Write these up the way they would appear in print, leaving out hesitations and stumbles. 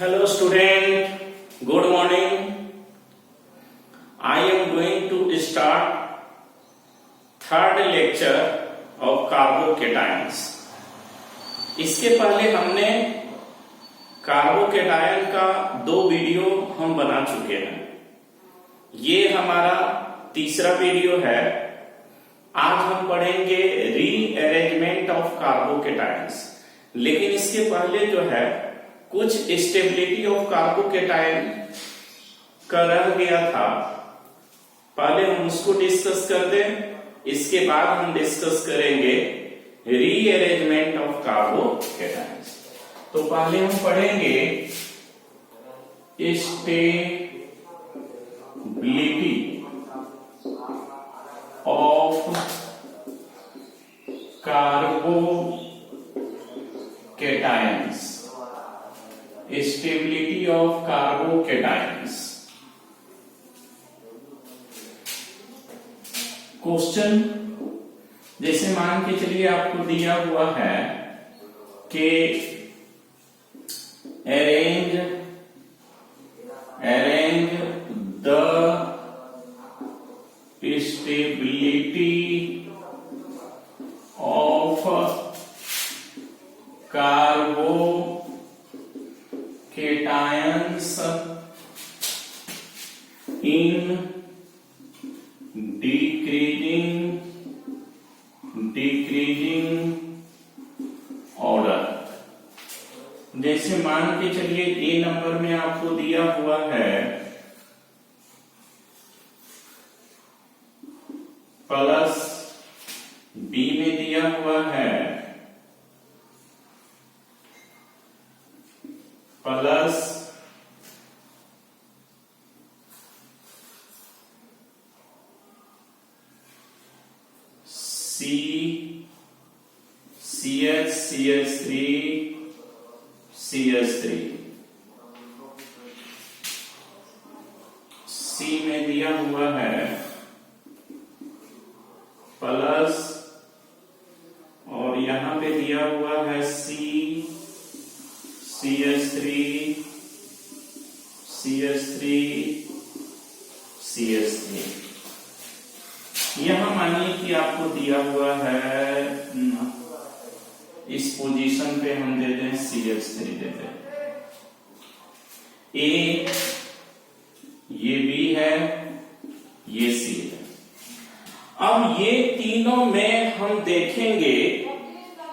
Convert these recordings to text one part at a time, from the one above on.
Hello student, good morning. I am going to start third lecture of कार्बोकेटायंस। इसके पहले हमने carbocation का 2 video हम बना चुके हैं। ये हमारा तीसरा वीडियो है। आज हम पढ़ेंगे रीअरेंजमेंट ऑफ कार्बोकेटायंस। लेकिन इसके पहले जो है कुछ स्टेबिलिटी ऑफ कार्बोकेटायन का रह गया था, पहले हम उसको डिस्कस कर दें। इसके बाद हम डिस्कस करेंगे रीअरेंजमेंट ऑफ कार्बोकेटायंस। तो पहले हम पढ़ेंगे stability of carbocations. Stability of carbocations. Question जैसे मान के चलिए आपको दिया हुआ है कि arrange the stability of carbocations in decreasing order। जैसे मान के चलिए ए नंबर में आपको दिया हुआ है प्लस, बी में दिया हुआ है प्लस, CH3 CH3। सी में दिया हुआ है प्लस और यहां पे दिया हुआ है CH3 यहां मानिए कि आपको दिया हुआ है इस पोजीशन पे हम दे दें CH3 दे दें। ए, ये बी है, ये सी है। अब ये तीनों में हम देखेंगे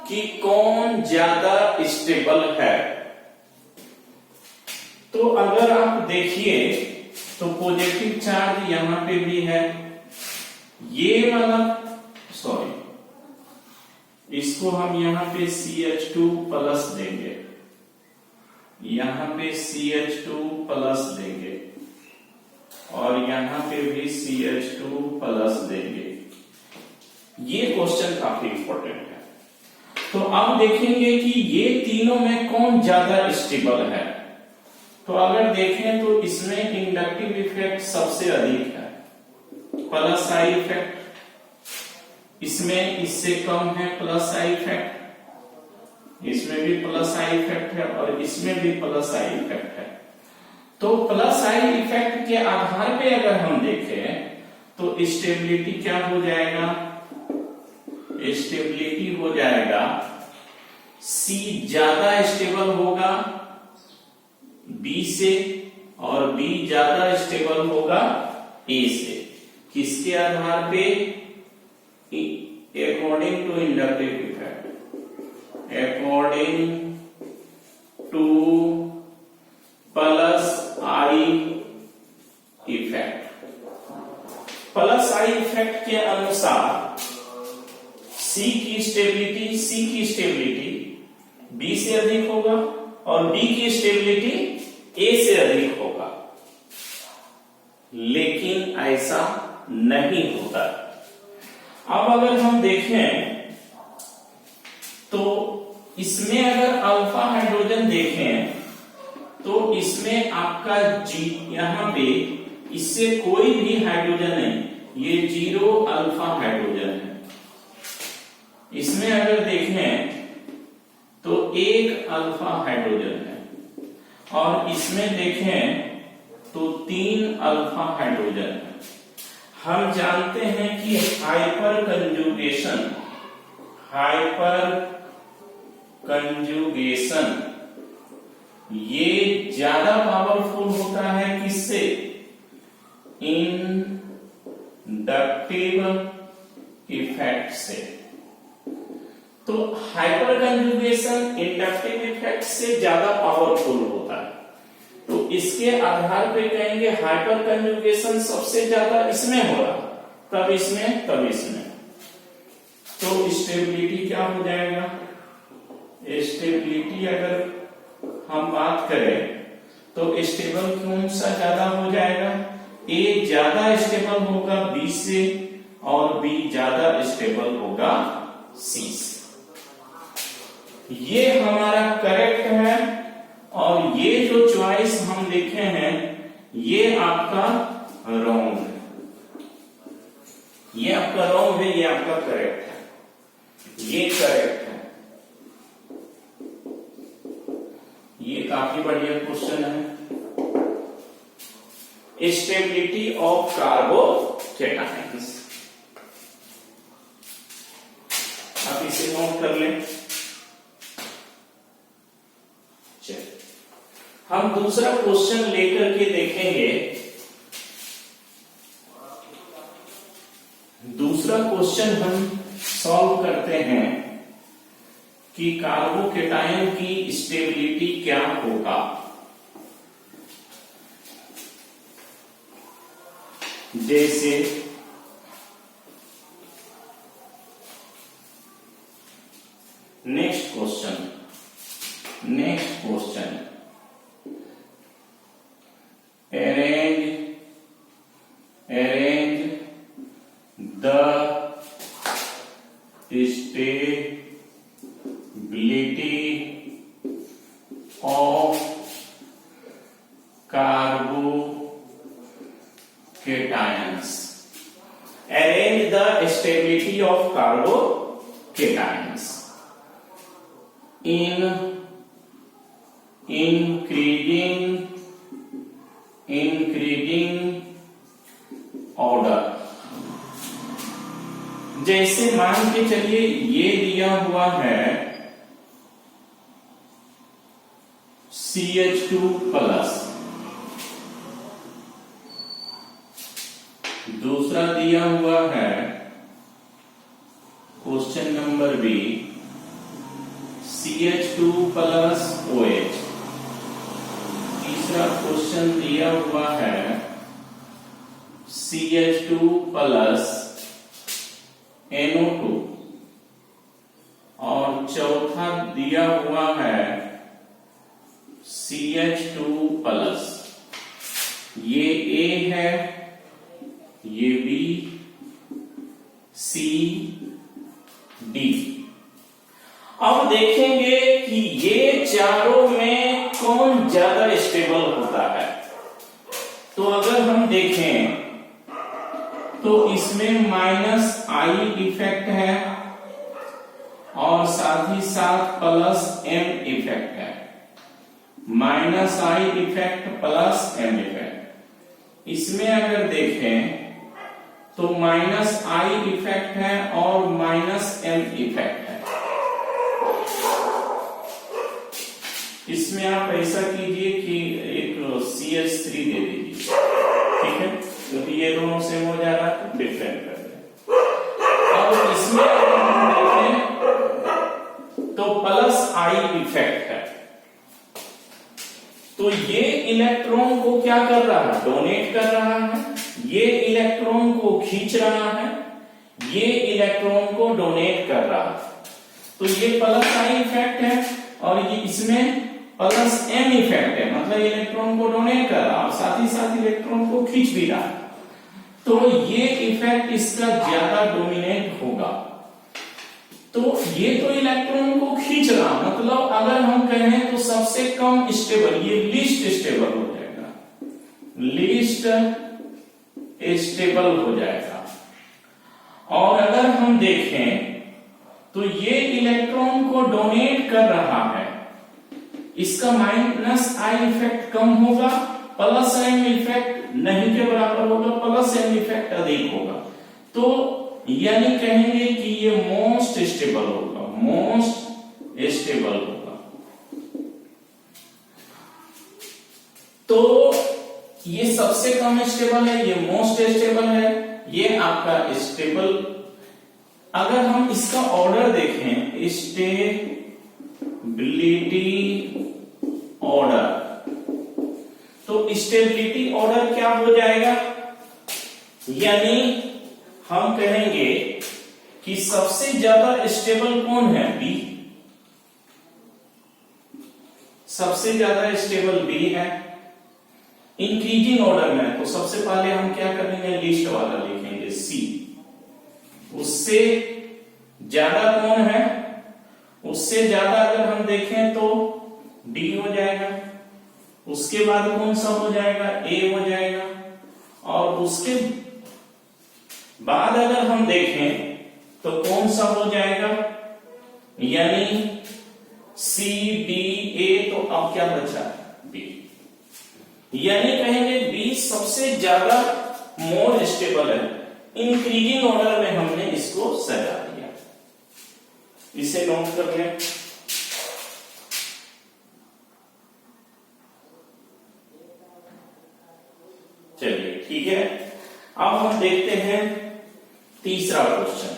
कि कौन ज्यादा स्टेबल है। तो अगर आप देखिए तो पॉजिटिव चार्ज यहां पे भी है, ये वाला सॉरी इसको हम यहां पे CH2 प्लस देंगे, यहां पे CH2 प्लस देंगे और यहां पे भी CH2 प्लस देंगे। ये क्वेश्चन काफी इंपॉर्टेंट है। तो अब देखेंगे कि ये तीनों में कौन ज्यादा स्टेबल है। तो अगर देखें तो इसमें इंडक्टिव इफेक्ट सबसे अधिक है, प्लस आई इफेक्ट। इसमें इससे कम है प्लस आई इफेक्ट, इसमें भी प्लस आई इफेक्ट है और इसमें भी प्लस आई इफेक्ट है। तो प्लस आई इफेक्ट के आधार पे अगर हम देखें तो स्टेबिलिटी क्या हो जाएगा, स्टेबिलिटी हो जाएगा सी ज्यादा स्टेबल होगा बी से और बी ज्यादा स्टेबल होगा ए से। किसके आधार पे, according to inductive effect, according to plus I effect. Plus I effect के अनुसार सी की स्टेबिलिटी बी से अधिक होगा और बी की स्टेबिलिटी ए से अधिक होगा। लेकिन ऐसा नहीं होता। अब अगर हम देखें तो इसमें अगर अल्फा हाइड्रोजन देखें तो इसमें आपका जी यहां पे इससे कोई भी हाइड्रोजन नहीं, ये 0 अल्फा हाइड्रोजन है। इसमें अगर देखें तो एक अल्फा हाइड्रोजन है और इसमें देखें तो 3 अल्फा हाइड्रोजन है। हम जानते हैं कि हाइपर कंजुगेशन ये ज्यादा पावरफुल होता है किससे? इंडक्टिव इफेक्ट से। तो हाइपर कंजुगेशन इंडक्टिव इफेक्ट से ज्यादा पावरफुल होता है, तो इसके आधार पे कहेंगे हाइपर कंजुगेशन सबसे ज्यादा इसमें हो रहा, तब इसमें तब इसमें। तो स्टेबिलिटी क्या हो जाएगा? स्टेबिलिटी अगर हम बात करें तो स्टेबल कौन सा ज्यादा हो जाएगा? ए ज्यादा स्टेबल होगा बी से और बी ज्यादा स्टेबल होगा सी से। ये हमारा करेक्ट है और ये जो चॉइस हम देखे हैं ये आपका रॉन्ग है। ये आपका रॉन्ग है, ये आपका करेक्ट है। ये करेक्ट है। ये काफी बढ़िया क्वेश्चन है। स्टेबिलिटी ऑफ कार्बोकेटायंस, आप इसे नोट कर लें। हम दूसरा क्वेश्चन लेकर के देखेंगे। दूसरा क्वेश्चन हम सॉल्व करते हैं कि कार्बोकेटायन की स्टेबिलिटी क्या होगा। जैसे next question arrange the stability of carbocations. Arrange the stability of carbocations in increasing order। जैसे मान के चलिए ये दिया हुआ है CH2 प्लस, दूसरा दिया हुआ है question number B CH2 plus OH, तीसरा क्वेश्चन दिया हुआ है CH2 प्लस NO2 और चौथा दिया हुआ है CH2 प्लस। ये A है, ये B, C, D। अब देखेंगे कि ये चारों में कौन ज्यादा स्टेबल होता है। तो अगर हम देखें तो इसमें -I इफेक्ट है और साथ ही साथ +M इफेक्ट है। -I effect +M effect. इसमें अगर देखें तो -I इफेक्ट है और -M इफेक्ट है। इसमें आप ऐसा कीजिए कि एक CH3 दे दीजिए, ठीक है, क्योंकि ये दोनों सेम हो जा रहा है, डिफरेंट कर दें। अब इसमें अगर हम देखें तो +I इफेक्ट है, तो ये इलेक्ट्रॉन को क्या कर रहा है? डोनेट कर रहा है। ये इलेक्ट्रॉन को खींच रहा है, ये इलेक्ट्रॉन को डोनेट कर रहा है। तो ये +I इफेक्ट है और ये इसमें +M इफेक्ट है, मतलब इलेक्ट्रॉन को डोनेट कर रहा है, साथ ही साथ इलेक्ट्रॉन को खींच भी रहा है। तो ये इफेक्ट इसका ज्यादा डोमिनेट होगा। तो ये तो इलेक्ट्रॉन को खींच रहा, मतलब अगर हम कहें तो सबसे कम स्टेबल, ये लीस्ट स्टेबल हो जाएगा, लीस्ट स्टेबल हो जाएगा। और अगर हम देखें तो ये इलेक्ट्रॉन को डोनेट कर रहा है, इसका माइनस आई इफेक्ट कम होगा, प्लस एम इफेक्ट नहीं के बराबर होगा, प्लस एम इफेक्ट अधिक होगा। तो यानी कहेंगे कि ये मोस्ट स्टेबल होगा, मोस्ट स्टेबल होगा। तो ये सबसे कम स्टेबल है, ये मोस्ट स्टेबल है, ये आपका स्टेबल। अगर हम इसका ऑर्डर देखें, स्टेबिलिटी ऑर्डर, तो स्टेबिलिटी ऑर्डर क्या हो जाएगा, यानी हम कहेंगे कि सबसे ज्यादा स्टेबल कौन है, बी। सबसे ज्यादा स्टेबल बी है। इंक्रीजिंग ऑर्डर में तो सबसे पहले हम क्या करेंगे, लिस्ट वाला लिखेंगे सी। उससे ज्यादा कौन है, उससे ज्यादा अगर हम देखें तो डी हो जाएगा। उसके बाद कौन सा हो जाएगा, ए हो जाएगा। और उसके बाद अगर हम देखें तो कौन सा हो जाएगा, यानी सी डी ए। तो अब क्या बचा, बी। यानी कहेंगे बी सबसे ज्यादा मोर स्टेबल है। इंक्रीजिंग ऑर्डर में हमने इसको सजा दिया, इसे नोट कर लें। चलिए ठीक है, अब हम देखते हैं तीसरा क्वेश्चन।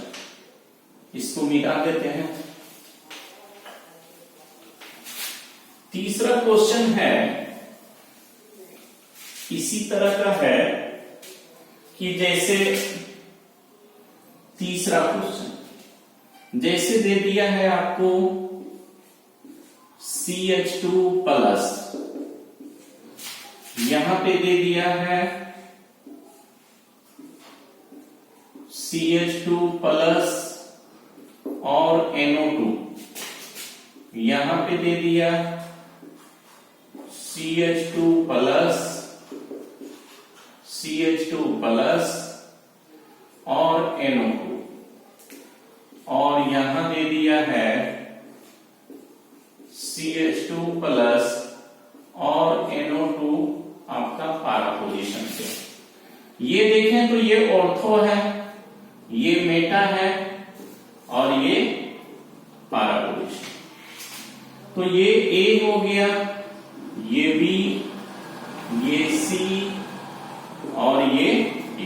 इसको मिटा देते हैं। तीसरा क्वेश्चन है, इसी तरह का है कि जैसे तीसरा क्वेश्चन जैसे दे दिया है आपको CH2 प्लस, यहां पे दे दिया है CH2 प्लस और NO2, यहां पे दे दिया CH2 प्लस और NO2, और यहां दे दिया है CH2 प्लस और NO2 आपका पारा पोजीशन से। ये देखें तो ये ऑर्थो है, ये मेटा है और ये पारा पोजीशन। तो ये A हो गया, ये B, ये C और ये D।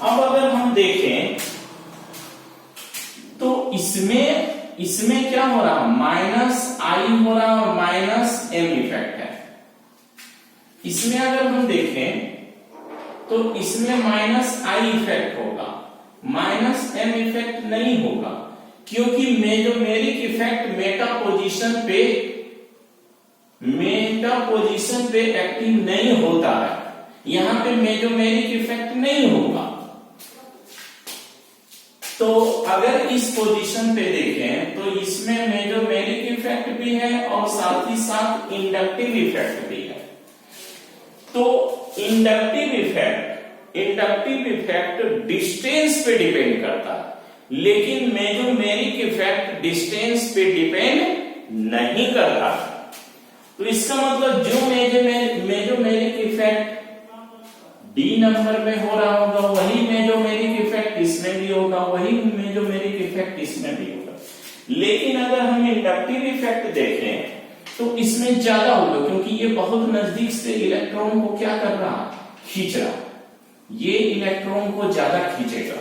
अब अगर हम देखें तो इसमें क्या हो रहा, माइनस आई हो रहा और माइनस एम इफेक्ट है। इसमें अगर हम देखें तो इसमें माइनस आई इफेक्ट होगा, माइनस एम इफेक्ट नहीं होगा, क्योंकि मेजोमेरिक इफेक्ट मेटा पोजीशन पे एक्टिव नहीं होता है। यहां पे मेजोमेरिक इफेक्ट नहीं होगा। तो अगर इस पोजीशन पे देखें तो इसमें मेजोमेरिक इफेक्ट भी है और साथ ही साथ इंडक्टिव इफेक्ट भी है। तो इंडक्टिव इफेक्ट डिस्टेंस पे डिपेंड करता है, लेकिन मेजोमेरिक इफेक्ट डिस्टेंस पे डिपेंड नहीं करता। तो इसका मतलब जो मेजोमेरिक इफेक्ट डी नंबर में हो रहा होगा, वही मेजोमेरिक इफेक्ट इसमें भी होगा, वही मेजोमेरिक इफेक्ट इसमें भी होगा। लेकिन अगर हम इंडक्टिव इफेक्ट देखें तो इसमें ज्यादा होगा, क्योंकि ये बहुत नजदीक से इलेक्ट्रॉन को क्या कर रहा, खींच रहा। ये इलेक्ट्रॉन को ज्यादा खींचेगा,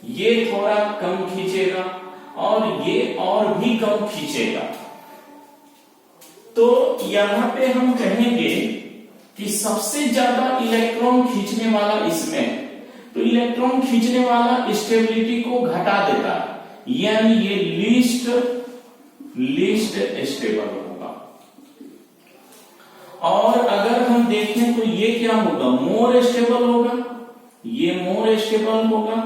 ये थोड़ा कम खींचेगा और ये और भी कम खींचेगा। तो यहां पे हम कहेंगे कि सबसे ज्यादा इलेक्ट्रॉन खींचने वाला इसमें, तो इलेक्ट्रॉन खींचने वाला स्टेबिलिटी को घटा देता है, यानी ये लीस्ट स्टेबल होगा। और अगर हम देखें तो ये क्या होगा, मोर स्टेबल होगा, ये मोर स्टेबल होगा।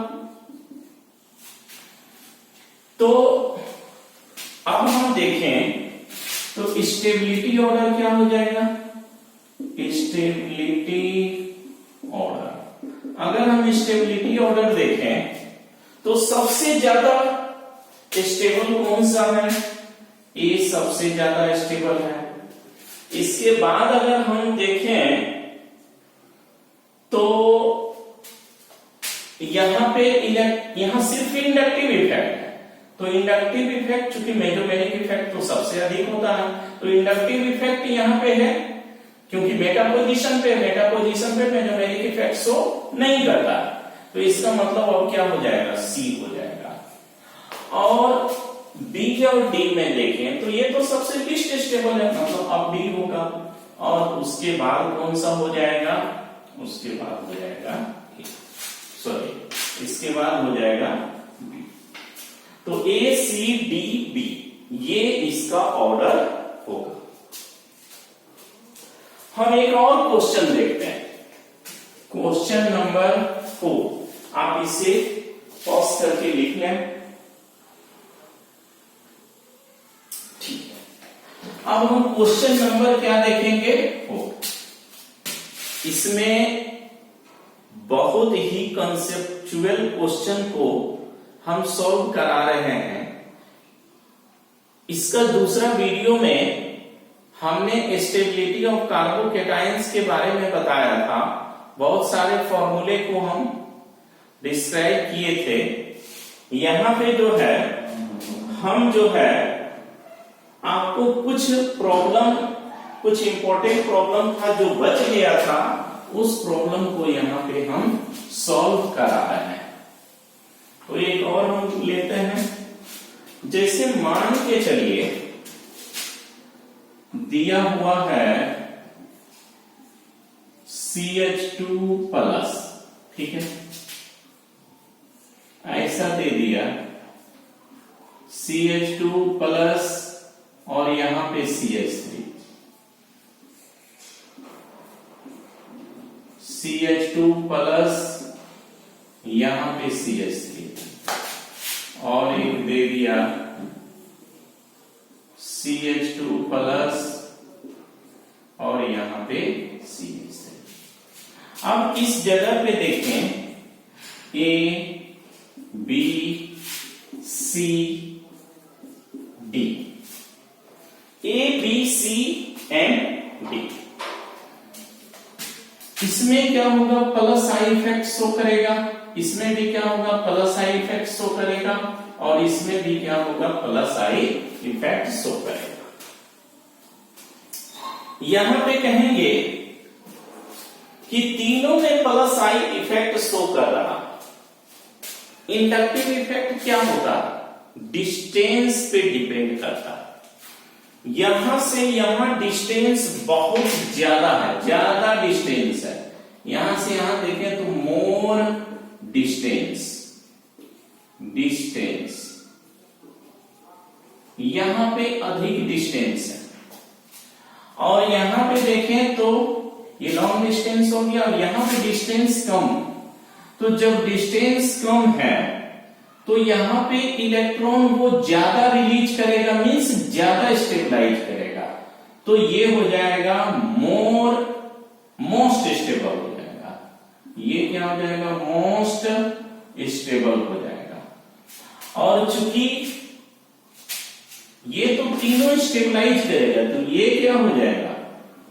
तो अब हम देखें तो स्टेबिलिटी ऑर्डर क्या हो जाएगा, स्टेबिलिटी ऑर्डर। अगर हम स्टेबिलिटी ऑर्डर देखें तो सबसे ज्यादा स्टेबल कौन सा है, ए सबसे ज्यादा स्टेबल है। इसके बाद अगर हम देखें तो यहां पे यहां सिर्फ इंडक्टिव इफेक्ट है, तो इंडक्टिव इफेक्ट चूंकि मेसोमेरिक इफेक्ट तो सबसे अधिक होता है, तो इंडक्टिव इफेक्ट यहां पे है क्योंकि मेटा पोजीशन पे मेसोमेरिक इफेक्ट शो नहीं करता, तो इसका मतलब अब क्या हो जाएगा, सी हो जाएगा। और बी और डी में देखें तो ये तो सबसे लीस्ट स्टेबल है, मतलब अब बी होगा, और उसके बाद कौन सा हो जाएगा, उसके बाद हो जाएगा सॉरी इसके बाद हो जाएगा बी। तो ए सी डी बी ये इसका ऑर्डर होगा। हम एक और क्वेश्चन देखते हैं, क्वेश्चन नंबर 4। आप इसे पॉज करके लिख लें। ठीक है, अब हम क्वेश्चन नंबर क्या देखेंगे, 4। इसमें बहुत ही कंसेप्चुअल क्वेश्चन को हम सॉल्व करा रहे हैं। इसका दूसरा वीडियो में हमने स्टेबिलिटी ऑफ कार्बोकैटायंस के बारे में बताया था, बहुत सारे फॉर्मूले को हम डिस्क्राइब किए थे। यहां पे जो है हम जो है आपको कुछ इंपॉर्टेंट प्रॉब्लम था जो बच गया था, उस प्रॉब्लम को यहां पे हम सॉल्व करा रहे हैं। तो एक और हम लेते हैं, जैसे मान के चलिए दिया हुआ है CH2 प्लस, ठीक है, ऐसा दे दिया CH2 प्लस और यहां पे CH3, CH2 प्लस यहां पे CH3 और एक दे दिया CH2 प्लस और यहां पे CH3। अब इस जगह पे देखें A B C D, A B C and D। इसमें क्या होगा, प्लस आई इफेक्ट शो करेगा, इसमें भी क्या होगा, प्लस आई इफेक्ट शो करेगा, और इसमें भी क्या होगा, प्लस आई इफेक्ट शो करेगा। यहां पे कहेंगे कि तीनों में प्लस आई इफेक्ट शो कर रहा। इंडक्टिव इफेक्ट क्या होता, डिस्टेंस पे डिपेंड करता। यहां से यहां डिस्टेंस बहुत ज्यादा है, ज्यादा डिस्टेंस है, यहां से यहां देखें तो मोर डिस्टेंस यहां पे अधिक डिस्टेंस है, और यहां पे देखें तो ये लॉन्ग डिस्टेंस हो गया, और यहां पे डिस्टेंस कम। तो जब डिस्टेंस कम है तो यहां पे इलेक्ट्रॉन वो ज्यादा रिलीज करेगा, मींस ज्यादा स्टेबलाइज करेगा, तो ये हो जाएगा मोस्ट स्टेबल हो जाएगा। ये क्या हो जाएगा, मोस्ट स्टेबल हो जाएगा। और चूंकि ये तो तीनों स्टेबलाइज करेगा, तो ये क्या हो जाएगा,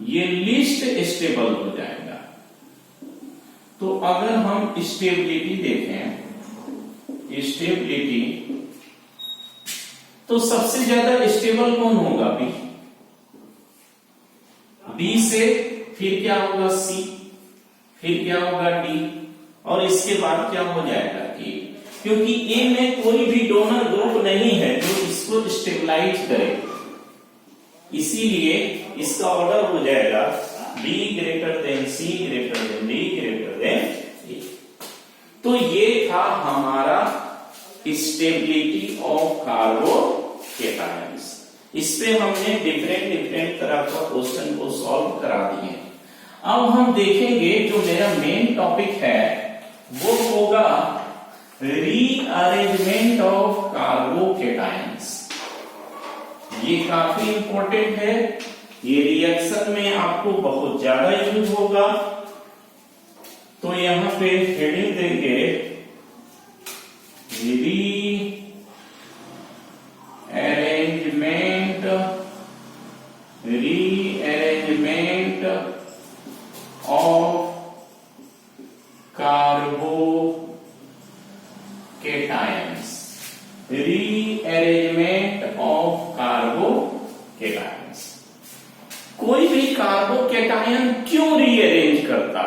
ये लीस्ट स्टेबल हो जाएगा। तो अगर हम स्टेबिलिटी देखें, स्टेबिलिटी तो सबसे ज्यादा स्टेबल कौन होगा, बी से फिर क्या होगा, सी, फिर क्या होगा, डी, और इसके बाद क्या हो जाएगा, ए, क्योंकि ए में कोई भी डोनर ग्रुप नहीं है जो इसको स्टेबलाइज करे, इसीलिए इसका ऑर्डर हो जाएगा B greater than C greater than D greater than A. तो ये था हमारा स्टेबिलिटी ऑफ कार्बोकैटायंस। इस पे हमने डिफरेंट तरह का क्वेश्चन को सॉल्व करा दिए। अब हम देखेंगे जो मेरा मेन टॉपिक है वो होगा रीअरेंजमेंट ऑफ कार्बोकैटायंस। ये काफी इंपॉर्टेंट है, ये रिएक्शन में आपको बहुत ज्यादा यूज होगा। तो यहां पे हेडिंग देंगे रीअरेंजमेंट रीअरेंजमेंट ऑफ कार्बोकेटायंस। कोई भी कार्बोकेटायन क्यों रीअरेंज करता,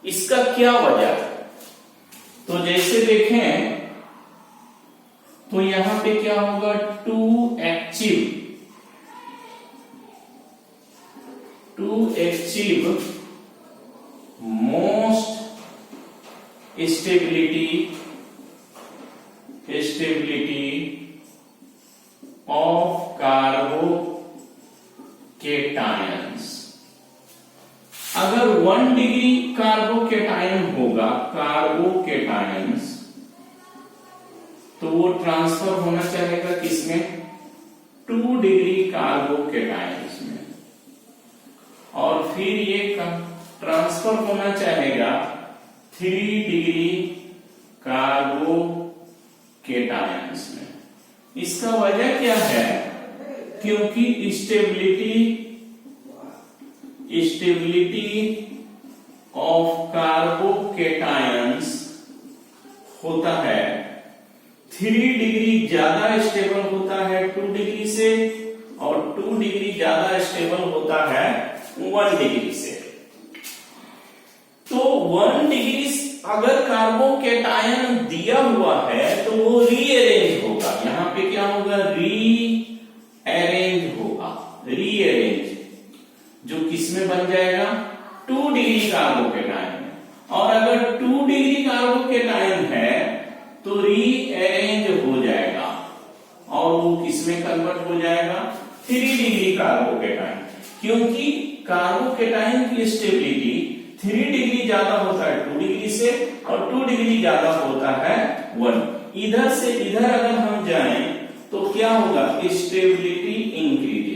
इसका क्या वजह है? तो जैसे देखें तो यहां पे क्या होगा, to achieve most stability of carbocations. अगर 1 डिग्री कार्बोकेटायन होगा, कार्बोकेटायंस, तो वो ट्रांसफर होना चाहेगा किसमें, 2 डिग्री कार्बोकेटायंस में, और फिर ये ट्रांसफर होना चाहेगा 3 डिग्री कार्बोकेटायंस में। इसका वजह क्या है, क्योंकि स्टेबिलिटी ऑफ कार्बोकेटायंस होता है 3 डिग्री ज्यादा स्टेबल होता है 2 डिग्री से, और 2 डिग्री ज्यादा स्टेबल होता है 1 डिग्री से। तो 1 डिग्री अगर कार्बोकेटायन दिया हुआ है तो वो रीअरेंज होगा, यहां पे क्या होगा, रीअरेंज होगा, रीअरेंज जो किसमें बन जाएगा, 2 डिग्री कार्बोकेटायन में। और अगर 2 डिग्री कार्बोकेटायन है तो रीअरेंज हो जाएगा और वो किसमें कन्वर्ट हो जाएगा, 3 डिग्री कार्बोकेटायन, क्योंकि कार्बोकेटायन की स्टेबिलिटी 3 डिग्री ज्यादा होता है 2 डिग्री से, और 2 डिग्री ज्यादा होता है 1। इधर से इधर अगर हम जाएं तो क्या होगा, स्टेबिलिटी इंक्रीजेज,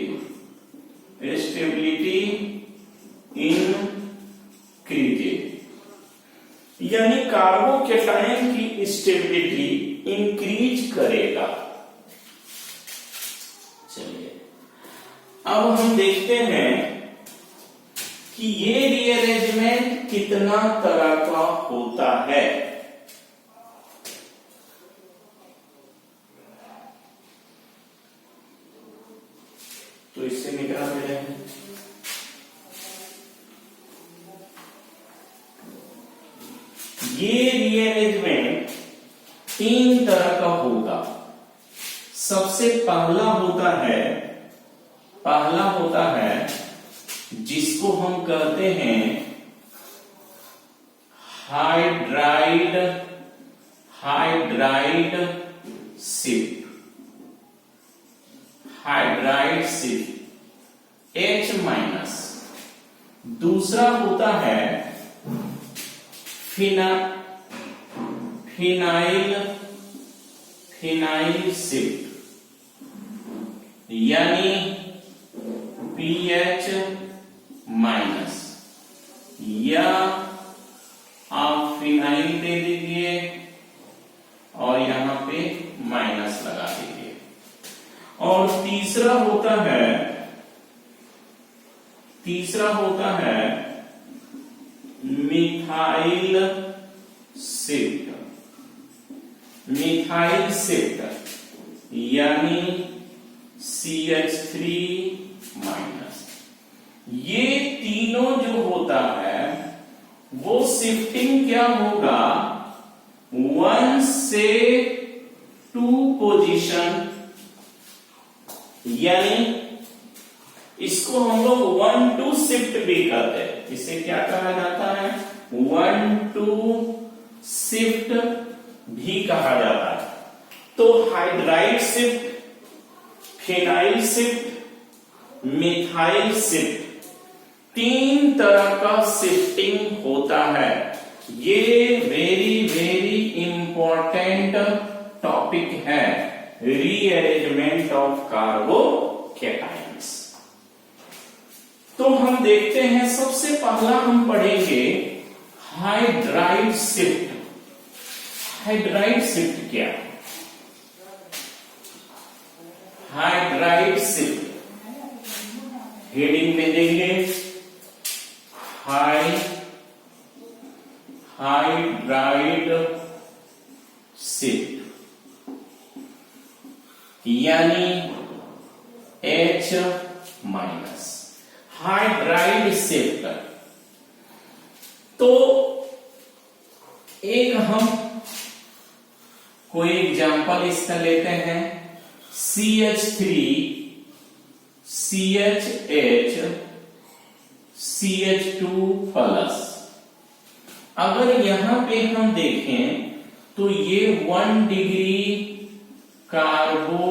यानी कार्बोकेटायन की स्टेबिलिटी इंक्रीज करेगा। चलिए अब हम देखते हैं कि ये रीअरेंजमेंट कितना तरह का होता है। तो इससे निकाल रहे हैं, ये रीअरेंजमेंट 3 तरह का होगा। सबसे पहला होता है जिसको हम कहते हैं हाइड्राइड शिफ्ट H-। दूसरा होता है फिनाइल शिफ्ट, यानी PH-, या आप फिनाइल दे दीजिए और यहां पे माइनस लगा दीजिए। और तीसरा होता है मिथाइल शिफ्ट, यानी CH3-। ये तीनों जो होता है वो शिफ्टिंग क्या होगा, 1 से 2 पोजीशन, यानी इसको हम लोग 1-2 शिफ्ट भी कहते हैं। इसे क्या कहा जाता है, 1-2 शिफ्ट भी कहा जाता है। तो hydride shift, phenyl shift, methyl shift, 3 तरह का शिफ्टिंग होता है। ये वेरी इंपॉर्टेंट टॉपिक है, रीअरेंजमेंट ऑफ कार्बोकेटायंस। तो हम देखते हैं, सबसे पहला हम पढ़ेंगे हाइड्राइड शिफ्ट। हाइड्राइड शिफ्ट क्या है, हाइड्राइड शिफ्ट हेडिंग में देंगे हाइड्राइड शिफ्ट। यानी H माइनस हाइड्राइड शिफ्ट। तो एक हम कोई एग्जांपल इसका लेते हैं, CH3 CHH CH2 प्लस। अगर यहां पे हम देखें तो ये 1 डिग्री कार्बो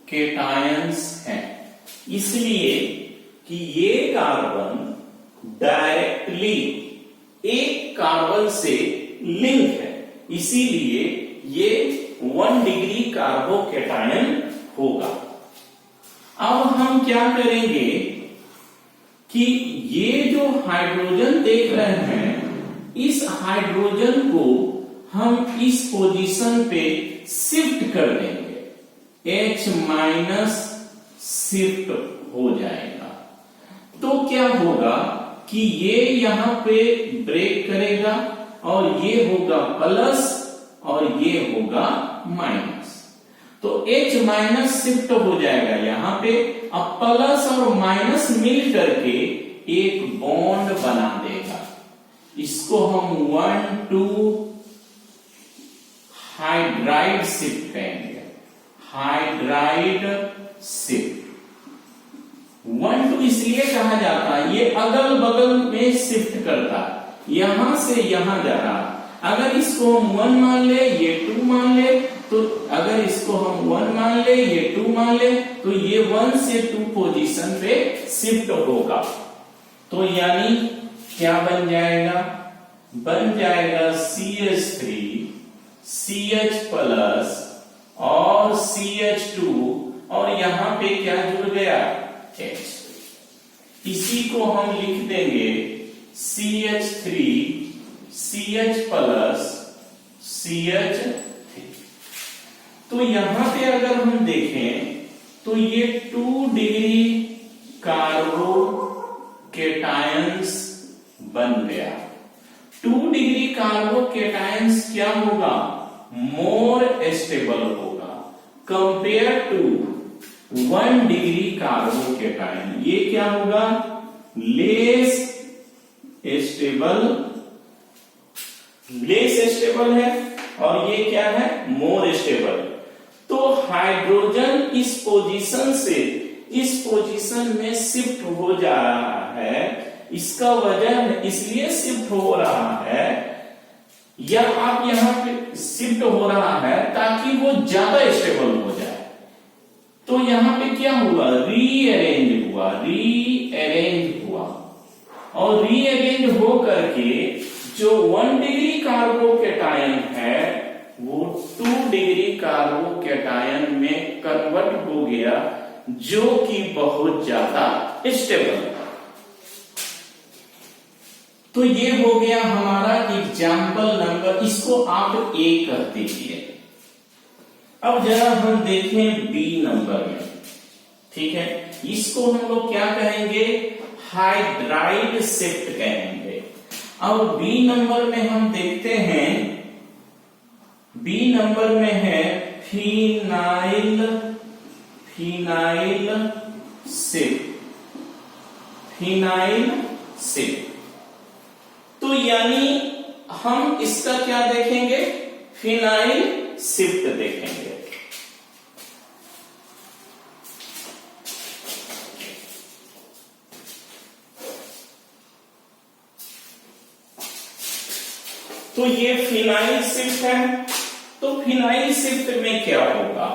केटायंस है, इसलिए कि ये कार्बन डायरेक्टली एक कार्बन से लिंक है, इसीलिए ये 1 डिग्री कार्बो केटायन होगा। अब हम क्या करेंगे कि ये जो हाइड्रोजन देख रहे हैं, इस हाइड्रोजन को हम इस पोजीशन पे शिफ्ट कर देंगे, H माइनस शिफ्ट हो जाएगा। तो क्या होगा कि ये यहां पे ब्रेक करेगा और ये होगा प्लस और ये होगा माइनस। तो H माइनस शिफ्ट हो जाएगा यहां पे, अब प्लस और माइनस मिल करके एक बॉन्ड बना देगा। इसको हम 1,2 हाइड्राइड शिफ्ट कहेंगे, हाइड्राइड शिफ्ट। 1,2 इसलिए कहा जाता है, ये अगल बगल में शिफ्ट करता है, यहां से यहां जा रहा। अगर इसको हम 1 मान ले, ये 2 मान ले, तो अगर इसको हम 1 मान ले, ये 2 मान ले, तो ये 1 से 2 पोजीशन पे शिफ्ट होगा। तो यानी क्या बन जाएगा? बन जाएगा CH3 CH प्लस और CH2 और यहां पे क्या जुड़ गया? H। इसी को हम लिख देंगे CH3 CH प्लस CH3। तो यहां पे अगर हम देखें तो ये 2 डिग्री कार्बो केटायंस बन गया। 2 डिग्री कार्बो केटायंस क्या होगा? मोर स्टेबल होगा compare to 1 degree carbocation. ये क्या होगा? लेस स्टेबल है और ये क्या है? More stable. तो हाइड्रोजन इस पोजीशन से इस पोजीशन में शिफ्ट हो जा रहा है, इसका वजन इसलिए शिफ्ट हो रहा है, या आप यहां पे शिफ्ट हो रहा है ताकि वो ज्यादा स्टेबल हो जाए। तो यहां पे क्या हुआ? रीअरेंज हुआ और रीअरेंज हो करके जो 1 डिग्री कार्बोकेटायन है वो 2 डिग्री कार्बोकेटायन में कन्वर्ट हो गया, जो कि बहुत ज्यादा स्टेबल है। तो ये हो गया हमारा एग्जाम्पल नंबर, इसको आप A कर दीजिए। अब जरा हम देखें B नंबर में, ठीक है, इसको हम लोग क्या कहेंगे? हाइड्राइड शिफ्ट कहेंगे। अब B नंबर में हम देखते हैं, B नंबर में है फिनाइल शिफ्ट। तो यानी हम इसका क्या देखेंगे? फिनाइल शिफ्ट देखेंगे। तो ये फिनाइल शिफ्ट है। तो फिनाइल शिफ्ट में क्या होगा?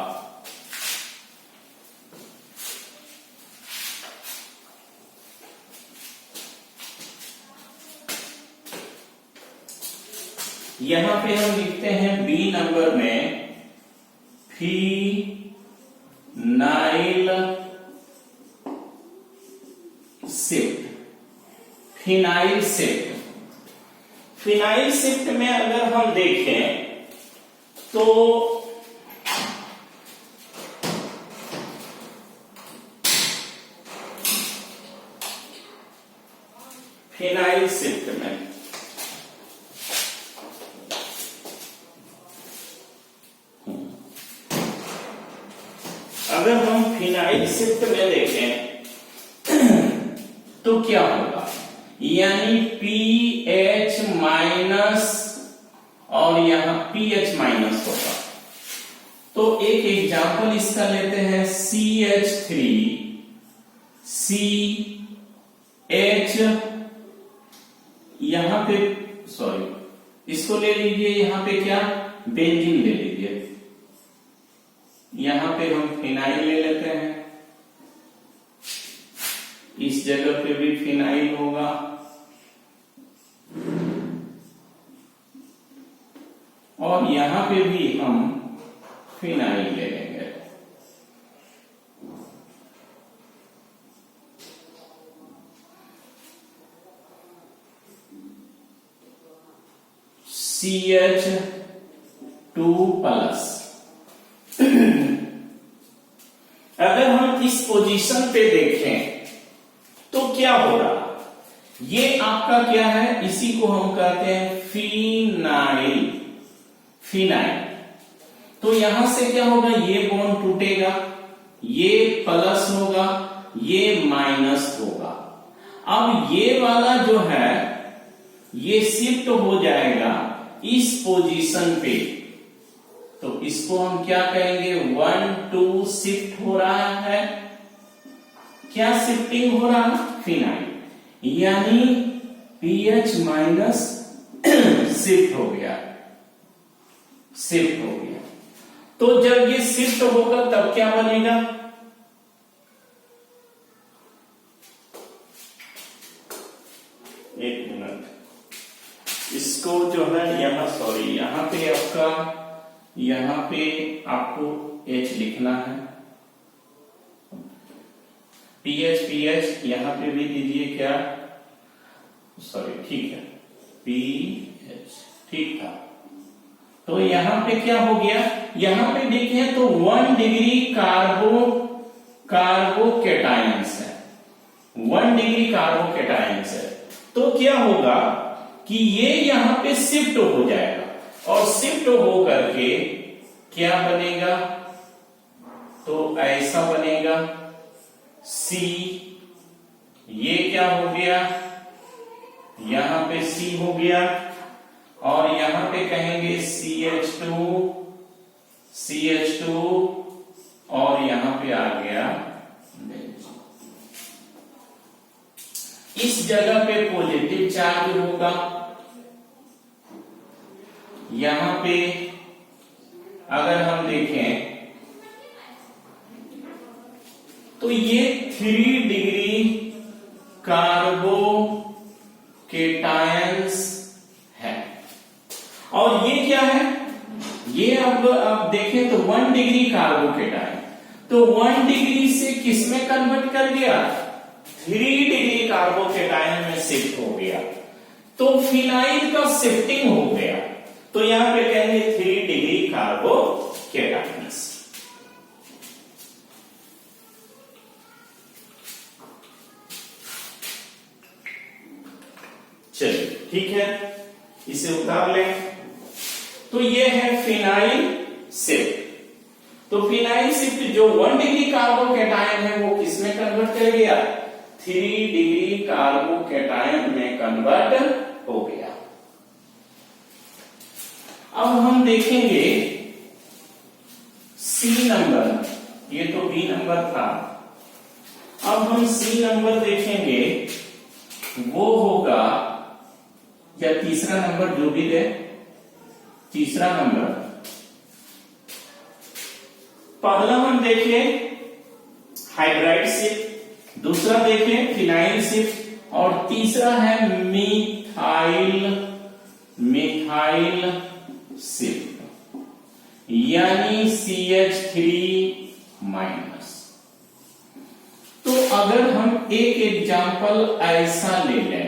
यहां पे हम लिखते हैं B नंबर में फिनाइल शिफ्ट में अगर हम देखें तो फिनाइल शिफ्ट में अगर हम फिनाइल शिफ्ट में देखें तो क्या होगा, यानी पीएच माइनस और यहां पीएच माइनस होगा। तो एक एग्जांपल इसका लेते हैं, CH3 CH, यहां पे सॉरी इसको ले लीजिए, यहां पे क्या बेंजीन ले लीजिए, यहां पे हम फिनाइल ले लेते हैं, इस जगह पे भी फिनाइल होगा, और यहां पे भी हम फिनाइल ले लेंगे। CH2 plus. अगर हम इस पोजीशन पे देखें तो क्या हो रहा, ये आपका क्या है, इसी को हम कहते हैं फिनाइल। फिनाइल तो यहां से क्या होगा, ये बॉन्ड टूटेगा, ये प्लस होगा, ये माइनस होगा। अब ये वाला जो है ये शिफ्ट हो जाएगा इस पोजीशन पे, तो इसको हम क्या कहेंगे, 1 2 शिफ्ट हो रहा है। क्या शिफ्टिंग हो रहा है, फिनाइल, यानी पीएच माइनस शिफ्ट हो गया, शिफ्ट हो गया। तो जब ये शिफ्ट होगा तब क्या बनेगा, एक मिनट, इसको जो है यहां सॉरी यहां पे आपका, यहां पे आपको H लिखना है, पीएच पीएच यहां पे भी दीजिए, क्या सॉरी ठीक है, पीएच ठीक था। तो यहां पे क्या हो गया, यहां पे देखें तो 1 डिग्री कार्बोकेटायंस है, 1 डिग्री कार्बोकेटायंस है। तो क्या होगा कि ये यहां पे शिफ्ट हो जाएगा, और शिफ्ट हो करके क्या बनेगा, तो ऐसा बनेगा C, ये क्या हो गया, यहां पे C हो गया, और यहां पे कहेंगे CH2 और यहां पे आ गया, इस जगह पे पॉजिटिव चार्ज होगा, यहां पे अगर हम देखें तो ये 3 डिग्री कार्बोकेटायंस है, और ये क्या है, ये अब देखें तो 1 डिग्री कार्बोकेटायन, तो 1 डिग्री से किस में कन्वर्ट कर गया, 3 डिग्री कार्बोकेटायन में शिफ्ट हो गया। तो फिनाइल का शिफ्टिंग हो गया, तो यहां पे कहेंगे 3 डिग्री कार्बोकेटायंस। चलिए ठीक है, इसे उतार लें। तो ये है फिनाइल शिफ्ट। तो फिनाइल शिफ्ट जो 1 डिग्री कार्बोकेटायन है वो किसमें कन्वर्ट कर गया, 3 डिग्री कार्बोकेटायन में कन्वर्ट हो गया। अब हम देखेंगे C नंबर, ये तो B नंबर था, अब हम C नंबर देखेंगे, वो होगा या तीसरा नंबर जो भी दे, तीसरा नंबर, पहला हम देखें हाइड्राइड शिफ्ट, दूसरा देखें फिनाइल शिफ्ट, और तीसरा है मिथाइल शिफ्ट, यानी CH3 माइनस। तो अगर हम एक एग्जांपल ऐसा ले लें,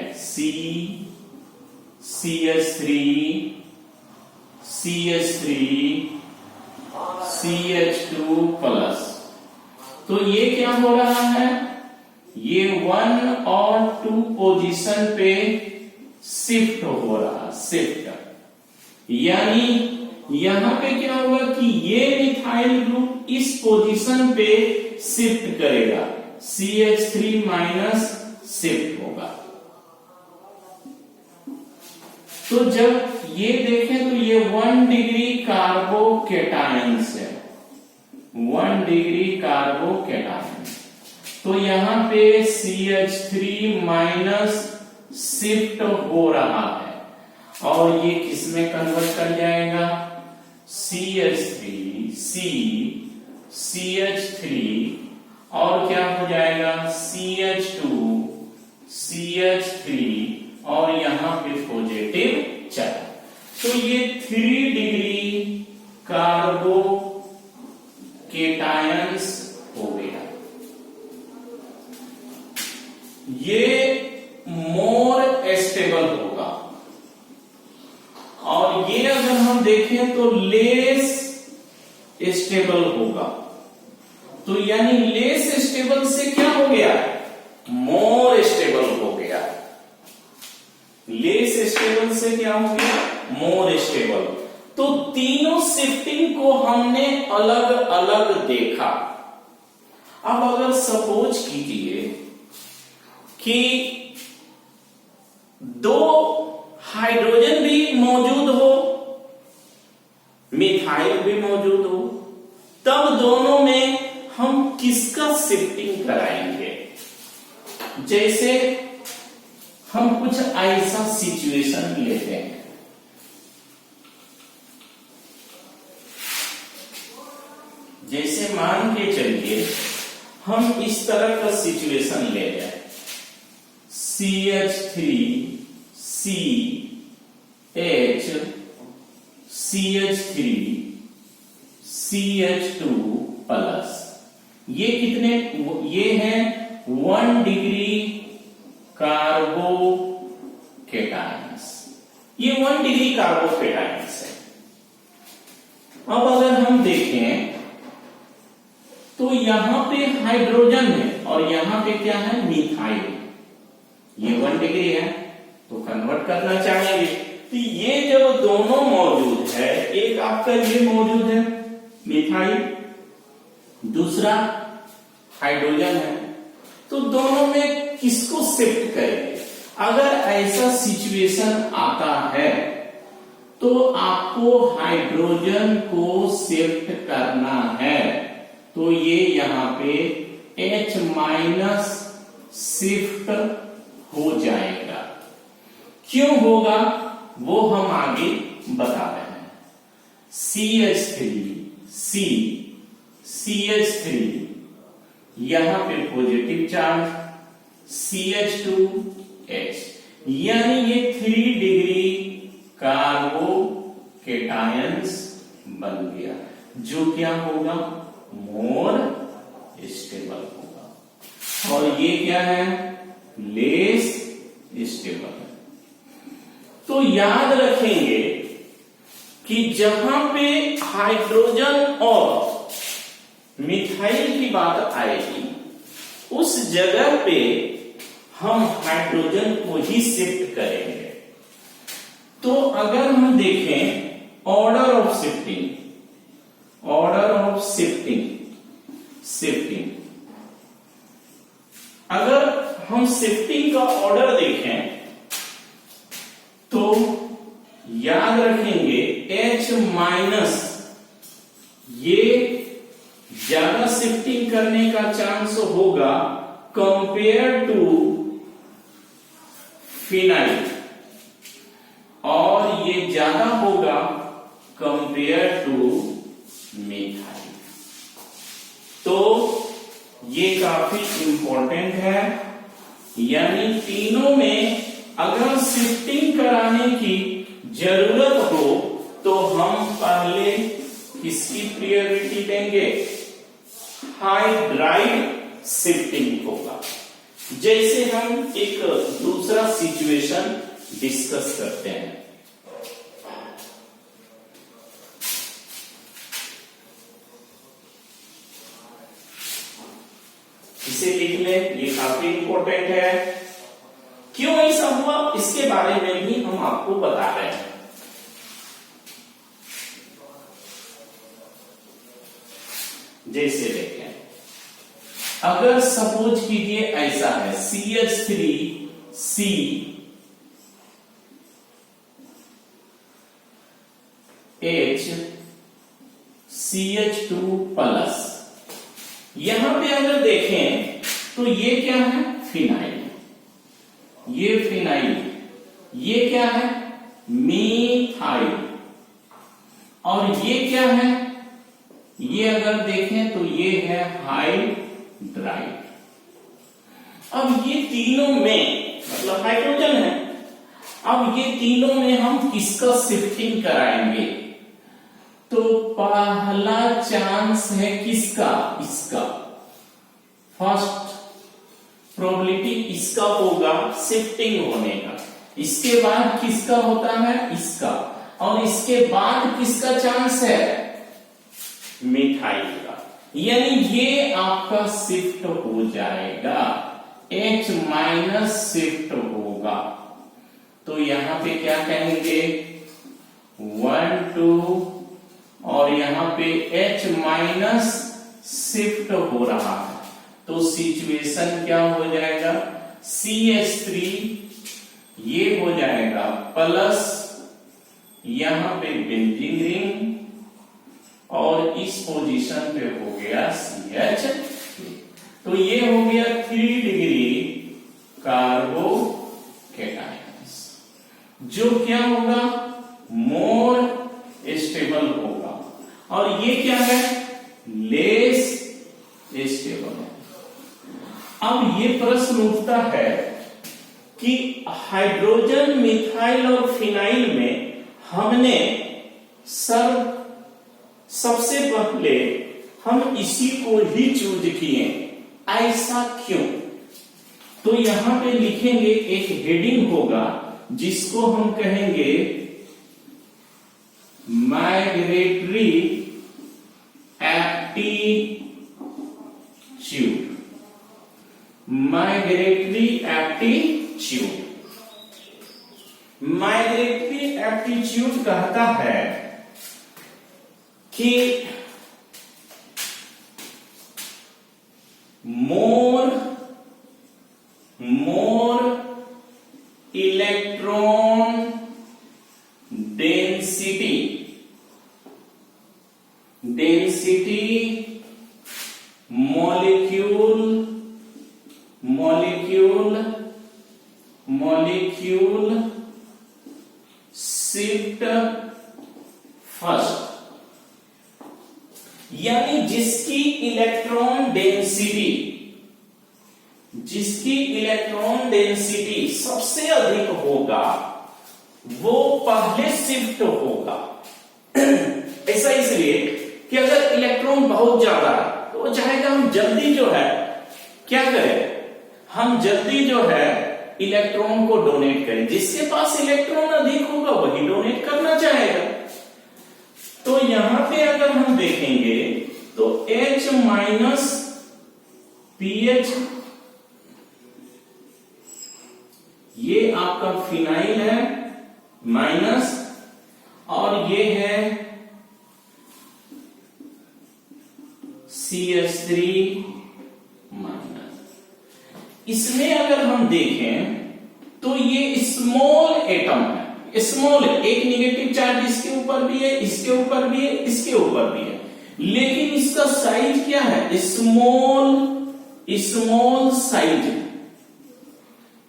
CH2 प्लस, तो ये क्या हो रहा है, ये 1 और 2 पोजीशन पे शिफ्ट हो रहा, शिफ्ट, यानी यहां पे क्या होगा कि ये मिथाइल ग्रुप इस पोजीशन पे शिफ्ट करेगा, CH3 माइनस शिफ्ट होगा। तो जब ये देखें तो ये 1 डिग्री कार्बोकेटायंस है, 1 डिग्री कार्बोकेटायंस। तो यहां पे CH3 माइनस शिफ्ट हो रहा है और ये किसमें कन्वर्ट कर जाएगा, CH3 C CH3 और क्या हो जाएगा CH2 CH3 और यहां पे पॉजिटिव चार्ज। तो ये 3 डिग्री कार्बो केटायंस हो गया। ये मोर स्टेबल होगा और ये अगर हम देखें तो लेस स्टेबल होगा। तो यानी लेस स्टेबल से क्या हो गया, मोर स्टेबल हो गया। लेस स्टेबल से क्या हो गया, मोर स्टेबल। तो तीनों शिफ्टिंग को हमने अलग अलग देखा। अब अगर सपोज कीजिए कि 2 हाइड्रोजन भी मौजूद हो, मिथाइल भी मौजूद हो, तब दोनों में हम किसका शिफ्टिंग कराएंगे। जैसे हम कुछ ऐसा सिचुएशन लेते हैं, जैसे मान के चलिए हम इस तरह का सिचुएशन ले लें, CH3 CH CH3 CH2 plus, ये कितने, ये हैं 1 डिग्री कार्बोकेटायंस, ये 1 डिग्री कार्बोकेटायंस है। अब अगर हम देखें तो यहां पे हाइड्रोजन है और यहां पे क्या है, मिथाइल। ये 1 डिग्री है तो कन्वर्ट करना चाहेंगे, तो ये जब दोनों मौजूद है, एक आपका ये मौजूद है मिथाइल, दूसरा हाइड्रोजन है, तो दोनों में किसको शिफ्ट करेंगे। अगर ऐसा सिचुएशन आता है तो आपको हाइड्रोजन को शिफ्ट करना है, तो ये यहां पे H माइनस शिफ्ट हो जाएगा। क्यों होगा वो हम आगे बता रहे हैं। CH3 C CH3 यहां पे पॉजिटिव चार्ज, CH2 H, यानी ये 3 डिग्री कार्बोकेटायंस बन गया, जो क्या होगा, मोर स्टेबल होगा। और ये क्या है, लेस स्टेबल है। तो याद रखेंगे कि जहां पे हाइड्रोजन और मिथाइल की बात आएगी, उस जगह पे हम हाइड्रोजन को ही शिफ्ट करेंगे। तो अगर हम देखें ऑर्डर ऑफ शिफ्टिंग, अगर हम शिफ्टिंग का ऑर्डर देखें तो याद रखेंगे H माइनस, ये ज्यादा शिफ्टिंग करने का चांस होगा कंपेयर टू फिनाइल, और ये ज्यादा होगा कंपेयर टू मिथाइल। तो ये काफी इंपॉर्टेंट है, यानी तीनों में अगर शिफ्टिंग कराने की जरूरत हो तो हम पहले किसकी प्रायोरिटी देंगे, हाइड्राइड शिफ्टिंग होगा। जैसे हम एक दूसरा सिचुएशन डिस्कस करते हैं, इसे लिख ले, ये काफी इंपॉर्टेंट है। क्यों ऐसा हुआ इसके बारे में भी हम आपको बता रहे हैं। जैसे देखें, अगर सपोज कीजिए ऐसा है CH3C H CH2 प्लस, यहां पे अगर देखें तो ये क्या है, फिनाइल, ये फिनाइल, ये क्या है, मीथाइल, और ये क्या है, ये अगर देखें तो ये है हाइड्राइड। अब ये तीनों में मतलब हाइड्रोजन है, अब ये तीनों में हम किसका शिफ्टिंग कराएंगे, तो पहला चांस है किसका, इसका, फर्स्ट प्रोबेबिलिटी इसका होगा शिफ्टिंग होने का, इसके बाद किसका होता है, इसका, और इसके बाद किसका चांस है, मिथाइल का, यानी ये आपका शिफ्ट हो जाएगा, H माइनस शिफ्ट होगा, तो यहां पे क्या कहेंगे 1 2, और यहां पे H माइनस शिफ्ट हो रहा है, तो सिचुएशन क्या हो जाएगा, CH3 ये हो जाएगा प्लस, यहां पे बेंजीन रिंग, और इस पोजीशन पे हो गया CH3, तो ये हो गया 3 डिग्री कार्बोकैटायंस, जो क्या होगा, मोर स्टेबल होगा, और ये क्या है, लेस स्टेबल है। अब ये प्रश्न उठता है कि हाइड्रोजन, मिथाइल और फिनाइल में हमने सबसे पहले हम इसी को ही चूज किए, ऐसा क्यों, तो यहां पे लिखेंगे, एक हेडिंग होगा जिसको हम कहेंगे migratory aptitude, migratory aptitude, migratory aptitude कहता है कि more electron density molecule shift first, यानी जिसकी इलेक्ट्रॉन डेंसिटी सबसे अधिक होगा वो पहले शिफ्ट होगा। ऐसा इसलिए कि अगर इलेक्ट्रॉन बहुत ज्यादा है तो वो चाहेगा हम जल्दी जो है क्या करें, हम जल्दी जो है इलेक्ट्रॉन को डोनेट करें, जिसके पास इलेक्ट्रॉन अधिक होगा वही डोनेट करना चाहेगा। तो यहां पे अगर हम देखेंगे तो H माइनस पीएच, ये आपका फिनाइल है माइनस, और ये है CH3 माइनस। इसमें अगर हम देखें तो ये स्मॉल एटम है, स्मॉल, एक निगेटिव चार्ज इसके ऊपर भी है, इसके ऊपर भी है, इसके ऊपर भी है, लेकिन इसका साइज क्या है, स्मॉल साइज,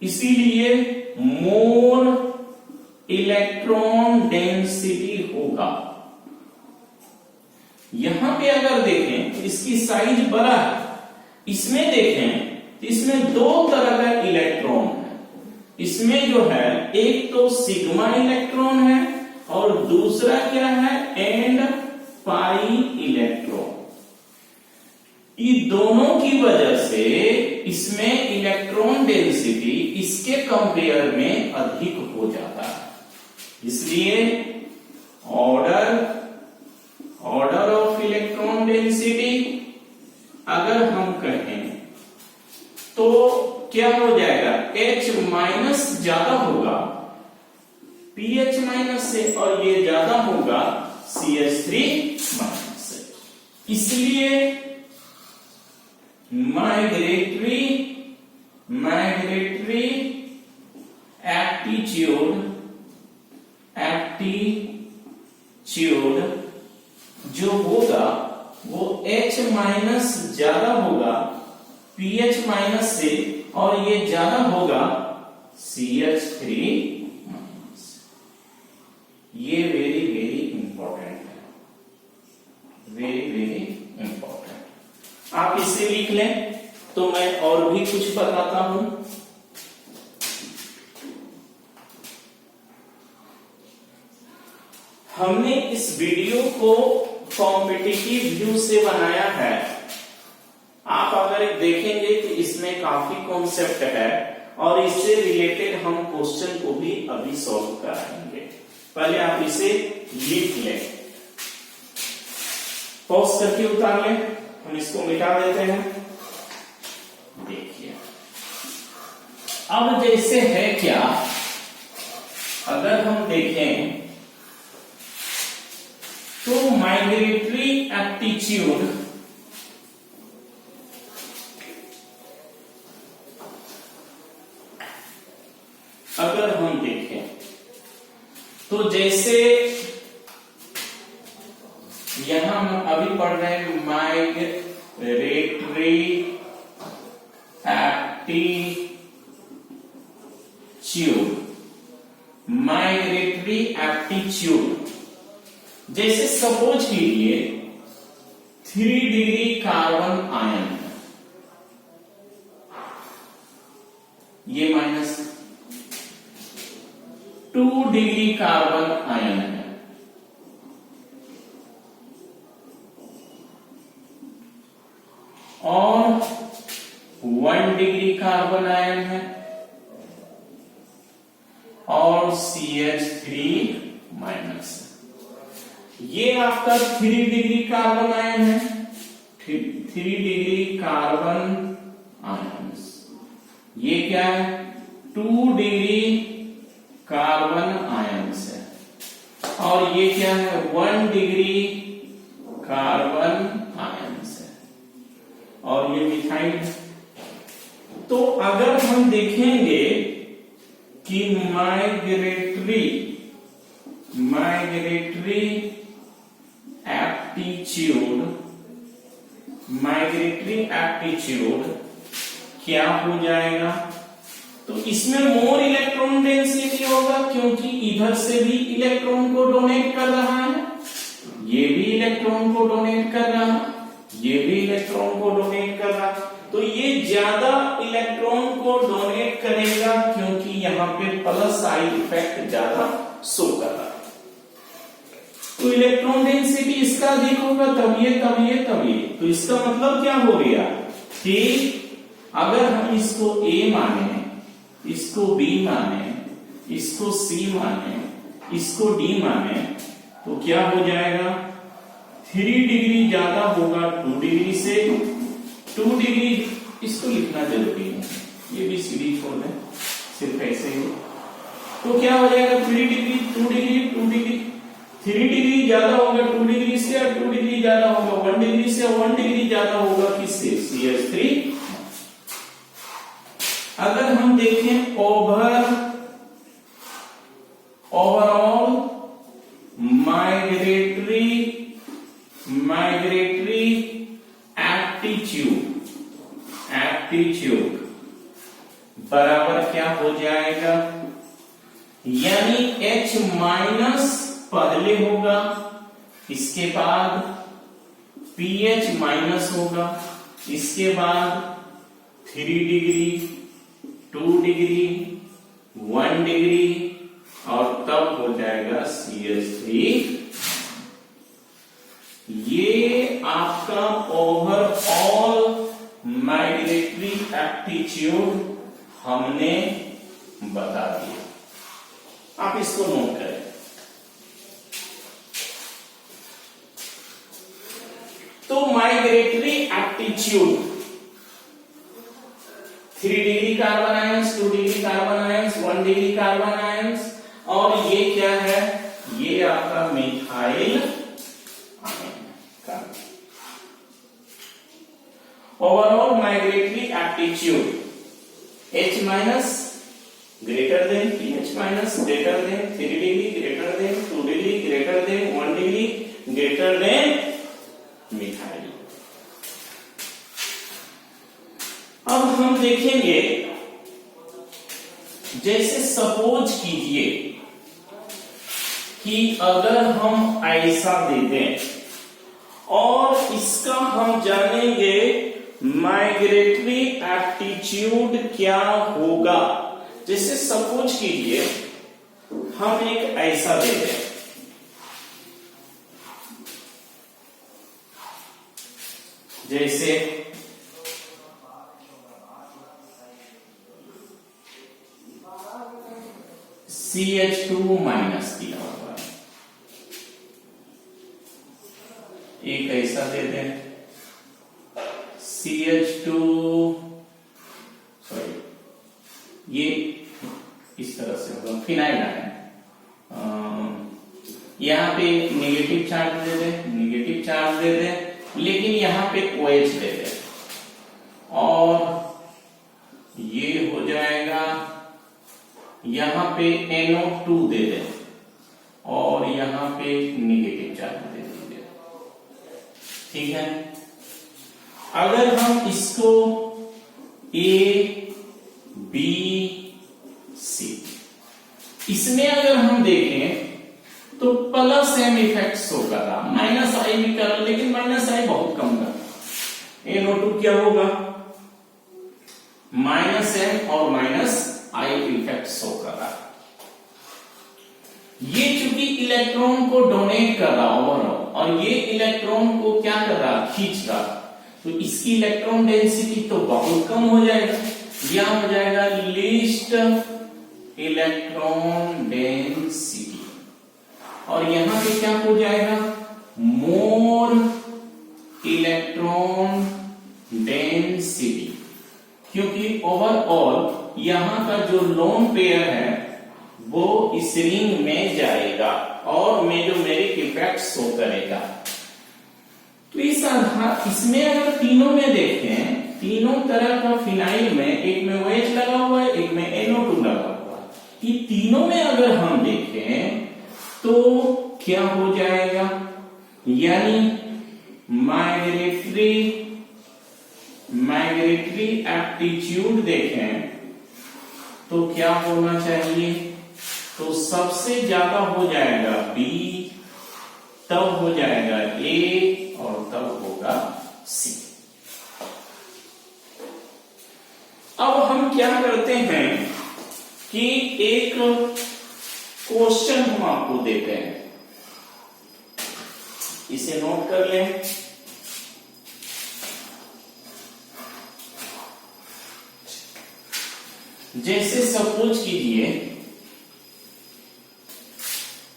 इसीलिए मोर इलेक्ट्रॉन डेंसिटी होगा। यहां पे अगर देखें तो इसकी साइज बड़ा है, इसमें देखें तो इसमें दो तरह का इलेक्ट्रॉन है, इसमें जो है एक तो सिग्मा इलेक्ट्रॉन है और दूसरा क्या है, एंड पाई इलेक्ट्रॉन। ये दोनों की वजह से इसमें इलेक्ट्रॉन डेंसिटी इसके कंपेयर में अधिक हो जाता है, इसलिए ऑर्डर ऑफ इलेक्ट्रॉन डेंसिटी अगर हम कहें तो क्या हो जाएगा, H माइनस ज्यादा होगा पीएच माइनस से, और ये ज्यादा होगा CH3 माइनस से। इसलिए माइग्रेटरी एप्टीट्यूड जो होगा वो H माइनस ज्यादा होगा pH माइनस से, और ये ज्यादा होगा CH3 माइनस। ये वेरी वेरी इंपॉर्टेंट है, वेरी वेरी इंपॉर्टेंट। आप इसे लिख लें तो मैं और भी कुछ बताता हूं। हमने इस वीडियो को कॉम्पिटिटिव व्यू से बनाया है। आप अगर देखेंगे तो इसमें काफी कॉन्सेप्ट है और इससे रिलेटेड हम क्वेश्चन को भी अभी सॉल्व कराएंगे। पहले आप इसे लिख लें, पॉज करके उतार लें, हम इसको मिटा देते हैं। देखिए अब जैसे है क्या, अगर हम देखें तो माइग्रेटरी एप्टीट्यूड अगर हम देखें तो जैसे यहां हम अभी पढ़ रहे हैं माइग्रेटरी एप्टीट्यूड जैसे सपोज कीजिए 3 डिग्री कार्बन आयन है, ये माइनस 2 डिग्री कार्बन आयन है, और 1 डिग्री कार्बन आयन है, और CH3 माइनस। ये आपका 3 डिग्री कार्बन आयन है, 3 डिग्री कार्बन आयन्स। ये क्या है, 2 डिग्री कार्बन आयन्स है, और ये क्या है 1 डिग्री कार्बन आयन्स है, और ये मिथाइल। तो अगर हम देखेंगे कि माइग्रेटरी एप्टीट्यूड क्या हो जाएगा, तो इसमें मोर इलेक्ट्रॉन डेंसिटी होगा, क्योंकि इधर से भी इलेक्ट्रॉन को डोनेट कर रहा है, ये भी इलेक्ट्रॉन को डोनेट कर रहा है, ये भी इलेक्ट्रॉन को डोनेट कर रहा है, तो ये ज्यादा इलेक्ट्रॉन को डोनेट करेगा, क्योंकि यहां पे प्लस आई इफेक्ट ज्यादा शो कर रहा है। तो इलेक्ट्रॉन डेंसिटी इसका अधिक होगा, तब ये। तो इसका मतलब क्या हो गया कि अगर हम इसको A माने, इसको B माने, इसको C माने, इसको D माने, तो क्या हो जाएगा 3 डिग्री ज्यादा होगा 2 डिग्री से। 2 डिग्री इसको लिखना जरूरी है, ये भी सीधी छोड़ दें, सिर्फ ऐसे ही। तो क्या हो जाएगा 3 डिग्री 2 डिग्री 2 डिग्री, 3 डिग्री ज्यादा होगा 2 डिग्री से, और 2 डिग्री ज्यादा होगा 1 डिग्री से, 1 डिग्री ज्यादा होगा किससे, CH3। अगर हम देखें ओवरऑल माइग्रेटरी एप्टीट्यूड बराबर क्या हो जाएगा, यानी H माइनस पहले होगा, इसके बाद pH माइनस होगा, इसके बाद 3 डिग्री 2 डिग्री 1 डिग्री, और तब हो जाएगा CH3। ये आपका ओवरऑल माइग्रेटरी एप्टीट्यूड हमने बता दिया। आप इसको नोट करें। तो migratory aptitude 3 degree carbon ions, 2 degree carbon ions, 1 degree carbon ions, और ये क्या है, ये आपका मिथाइल आयन का। Overall migratory aptitude H minus greater than pH minus greater than 3 degree greater than 2 degree greater than 1 degree greater than methyl. अब हम देखेंगे, जैसे सपोज कीजिए कि अगर हम ऐसा दे दें और इसका हम जानेंगे माइग्रेटरी एप्टीट्यूड क्या होगा। जैसे सपोज कीजिए हम एक ऐसा दे दें, जैसे CH2 माइनस दिया हुआ है, एक ऐसा दे दें CH2, सॉरी ये इस तरह से होगा, फिनाइल है, यहां पे नेगेटिव चार्ज दे दे, नेगेटिव चार्ज दे दे, लेकिन यहां पे OH दे दे और ये हो जाएगा, यहां पे NO2 दे दे और यहां पे नेगेटिव चार्ज दे दीजिए। ठीक है, अगर हम इसको A B C, इसमें अगर हम देखें तो प्लस M इफेक्ट शो कर रहा, माइनस I भी कर रहा, लेकिन माइनस I बहुत कम कर रहा। NO2 क्या होगा, माइनस M और माइनस I इफेक्ट शो कर रहा। ये चूंकि इलेक्ट्रॉन को डोनेट कर रहा ओवरऑल और ये इलेक्ट्रॉन को क्या कर रहा, खींच रहा, तो इसकी इलेक्ट्रॉन डेंसिटी तो बहुत कम हो जाएगा, यह हो जाएगा लीस्ट इलेक्ट्रॉन डेंसिटी, और यहां पे क्या हो जाएगा, मोर इलेक्ट्रॉन डेंसिटी, क्योंकि ओवरऑल यहां का जो लोन पेयर है वो इस रिंग में जाएगा और मेजोमेरिक इफेक्ट शो करेगा। तो इस आधार, इसमें अगर तीनों में देखें, तीनों तरह का फिनाइल में, एक में OH लगा हुआ है, एक में NO2 लगा हुआ है, ये तीनों में अगर हम देखें तो क्या हो जाएगा, यानी माइग्रेटरी एप्टीट्यूड देखें तो क्या होना चाहिए, तो सबसे ज्यादा हो जाएगा B, तब हो जाएगा A और तब होगा C। अब हम क्या करते हैं कि एक क्वेश्चन हम आपको देते हैं, इसे नोट कर लें। जैसे सपोज कीजिए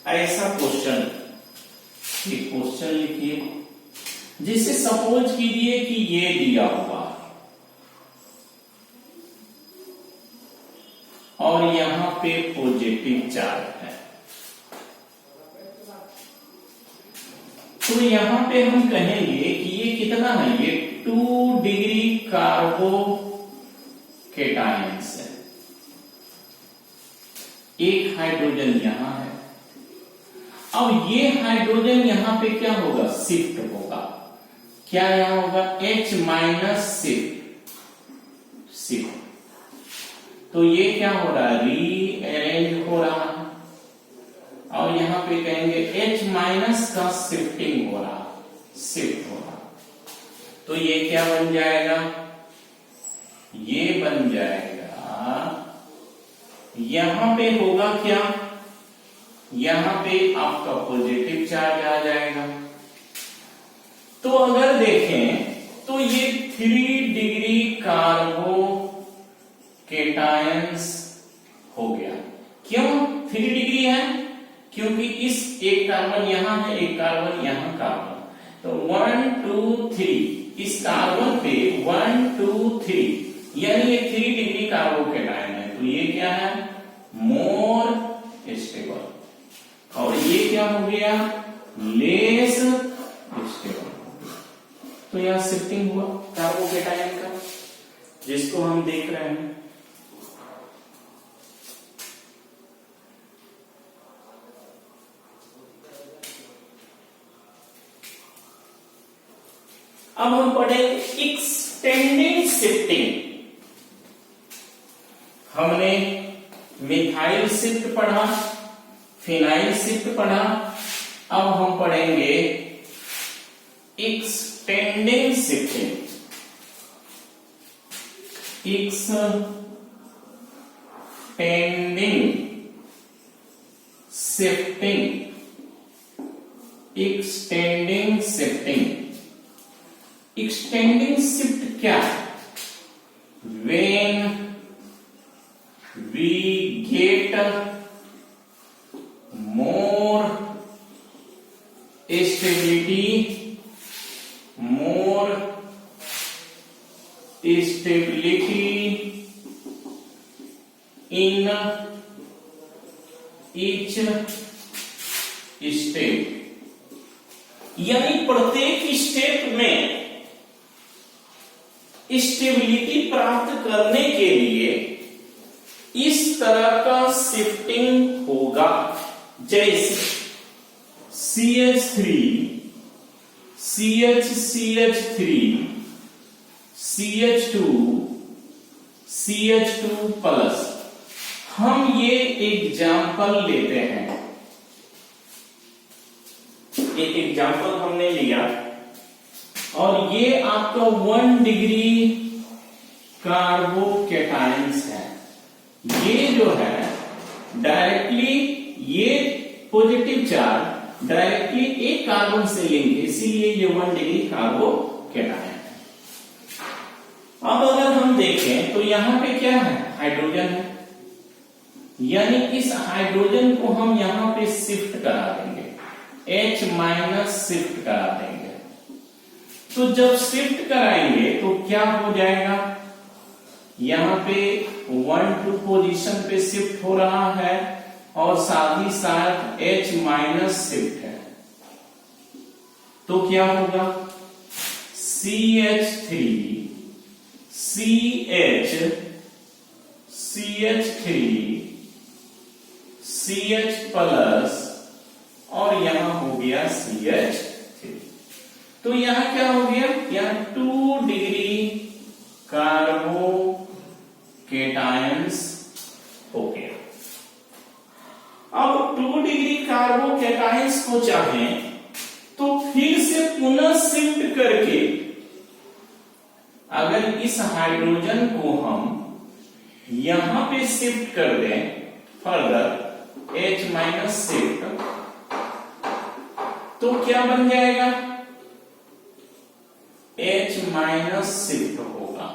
ऐसा क्वेश्चन, एक क्वेश्चन लिखिए, जैसे सपोज कीजिए कि ये दिया हुआ और यहां पे पॉजिटिव चार्ज है, तो यहां पे हम कहेंगे कि ये कितना है, ये 2 डिग्री कार्बो केटायंस है, एक हाइड्रोजन यहां है। अब ये हाइड्रोजन यहां पे क्या होगा, शिफ्ट होगा, क्या यहां होगा, H माइनस शिफ्ट, तो ये क्या हो रहा है, रीअरेंज हो रहा है, और यहां पे कहेंगे H माइनस का शिफ्टिंग हो रहा, शिफ्ट हो रहा, तो ये क्या बन जाएगा, ये बन जाएगा, यहां पे होगा क्या, यहां पे आपका पॉजिटिव चार्ज आ जाएगा। तो अगर देखें तो ये 3 डिग्री कार्बो केटायंस हो गया। क्यों 3 डिग्री है, क्योंकि इस एक कार्बन यहां है, एक कार्बन यहां कार्बन, तो 1 2 3 इस कार्बन पे 1 2 3, यानी ये 3 डिग्री कार्बो केटायन है, तो ये क्या है, मोर स्टेबल, और ये क्या हो गया, लेस स्टेबल। तो यहां शिफ्टिंग हुआ कार्बोकेटायन का, जिसको हम देख रहे हैं। अब हम पढ़ेंगे एक्सटेंडेड शिफ्टिंग। हमने मिथाइल शिफ्ट पढ़ा, फिनाइल शिफ्ट पढ़ा, अब हम पढ़ेंगे extending shifting. Extending shifting. Extending shift क्या है? When we get more stability in each step, यानी प्रत्येक स्टेप में स्टेबिलिटी प्राप्त करने के लिए इस तरह का शिफ्टिंग होगा, जैसे CH3 CH2 CH2 प्लस। हम ये एग्जाम्पल लेते हैं, एक एग्जाम्पल हमने लिया और ये आपका 1 डिग्री कार्बोकेटायंस है। ये जो है डायरेक्टली ये पॉजिटिव चार्ज डायरेक्टली एक कार्बन से लेंगे, इसीलिए ये 1 डिग्री कार्बोकेटायन है। अब अगर हम देखें तो यहां पे क्या है? हाइड्रोजन है, यानी इस हाइड्रोजन को हम यहां पे शिफ्ट करा देंगे, H- शिफ्ट करा देंगे। तो जब शिफ्ट कराएंगे तो क्या हो जाएगा? यहां पे 1-2 पोजीशन पे शिफ्ट हो रहा है और साथ ही साथ H- शिफ्ट है, तो क्या होगा? CH3 CH प्लस और यहां हो गया CH3। तो यहां क्या हो गया? यहां 2 डिग्री कार्बोकेटायंस हो गया। अब 2 डिग्री कार्बोकेटायंस को चाहें तो फिर से पुनः शिफ्ट करके अगर इस हाइड्रोजन को हम यहां पे शिफ्ट कर दें फर्दर H- शिफ्ट, तो क्या बन जाएगा? H- शिफ्ट होगा,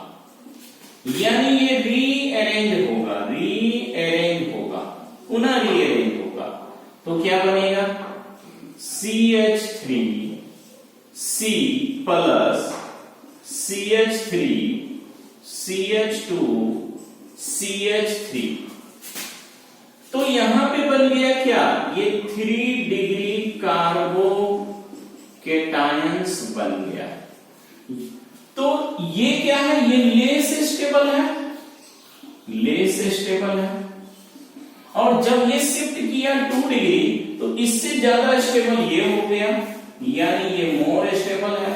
यानी ये रीअरेंज होगा, पुनः रीअरेंज होगा। तो क्या बनेगा? CH3 C plus CH3 CH2 CH3। तो यहां पे बन गया क्या? ये 3 डिग्री कार्बोकेटायंस बन गया। तो ये क्या है? ये लेस स्टेबल है, और जब ये शिफ्ट किया 2 डिग्री तो इससे ज्यादा स्टेबल ये हो गया, यानी ये मोर स्टेबल है।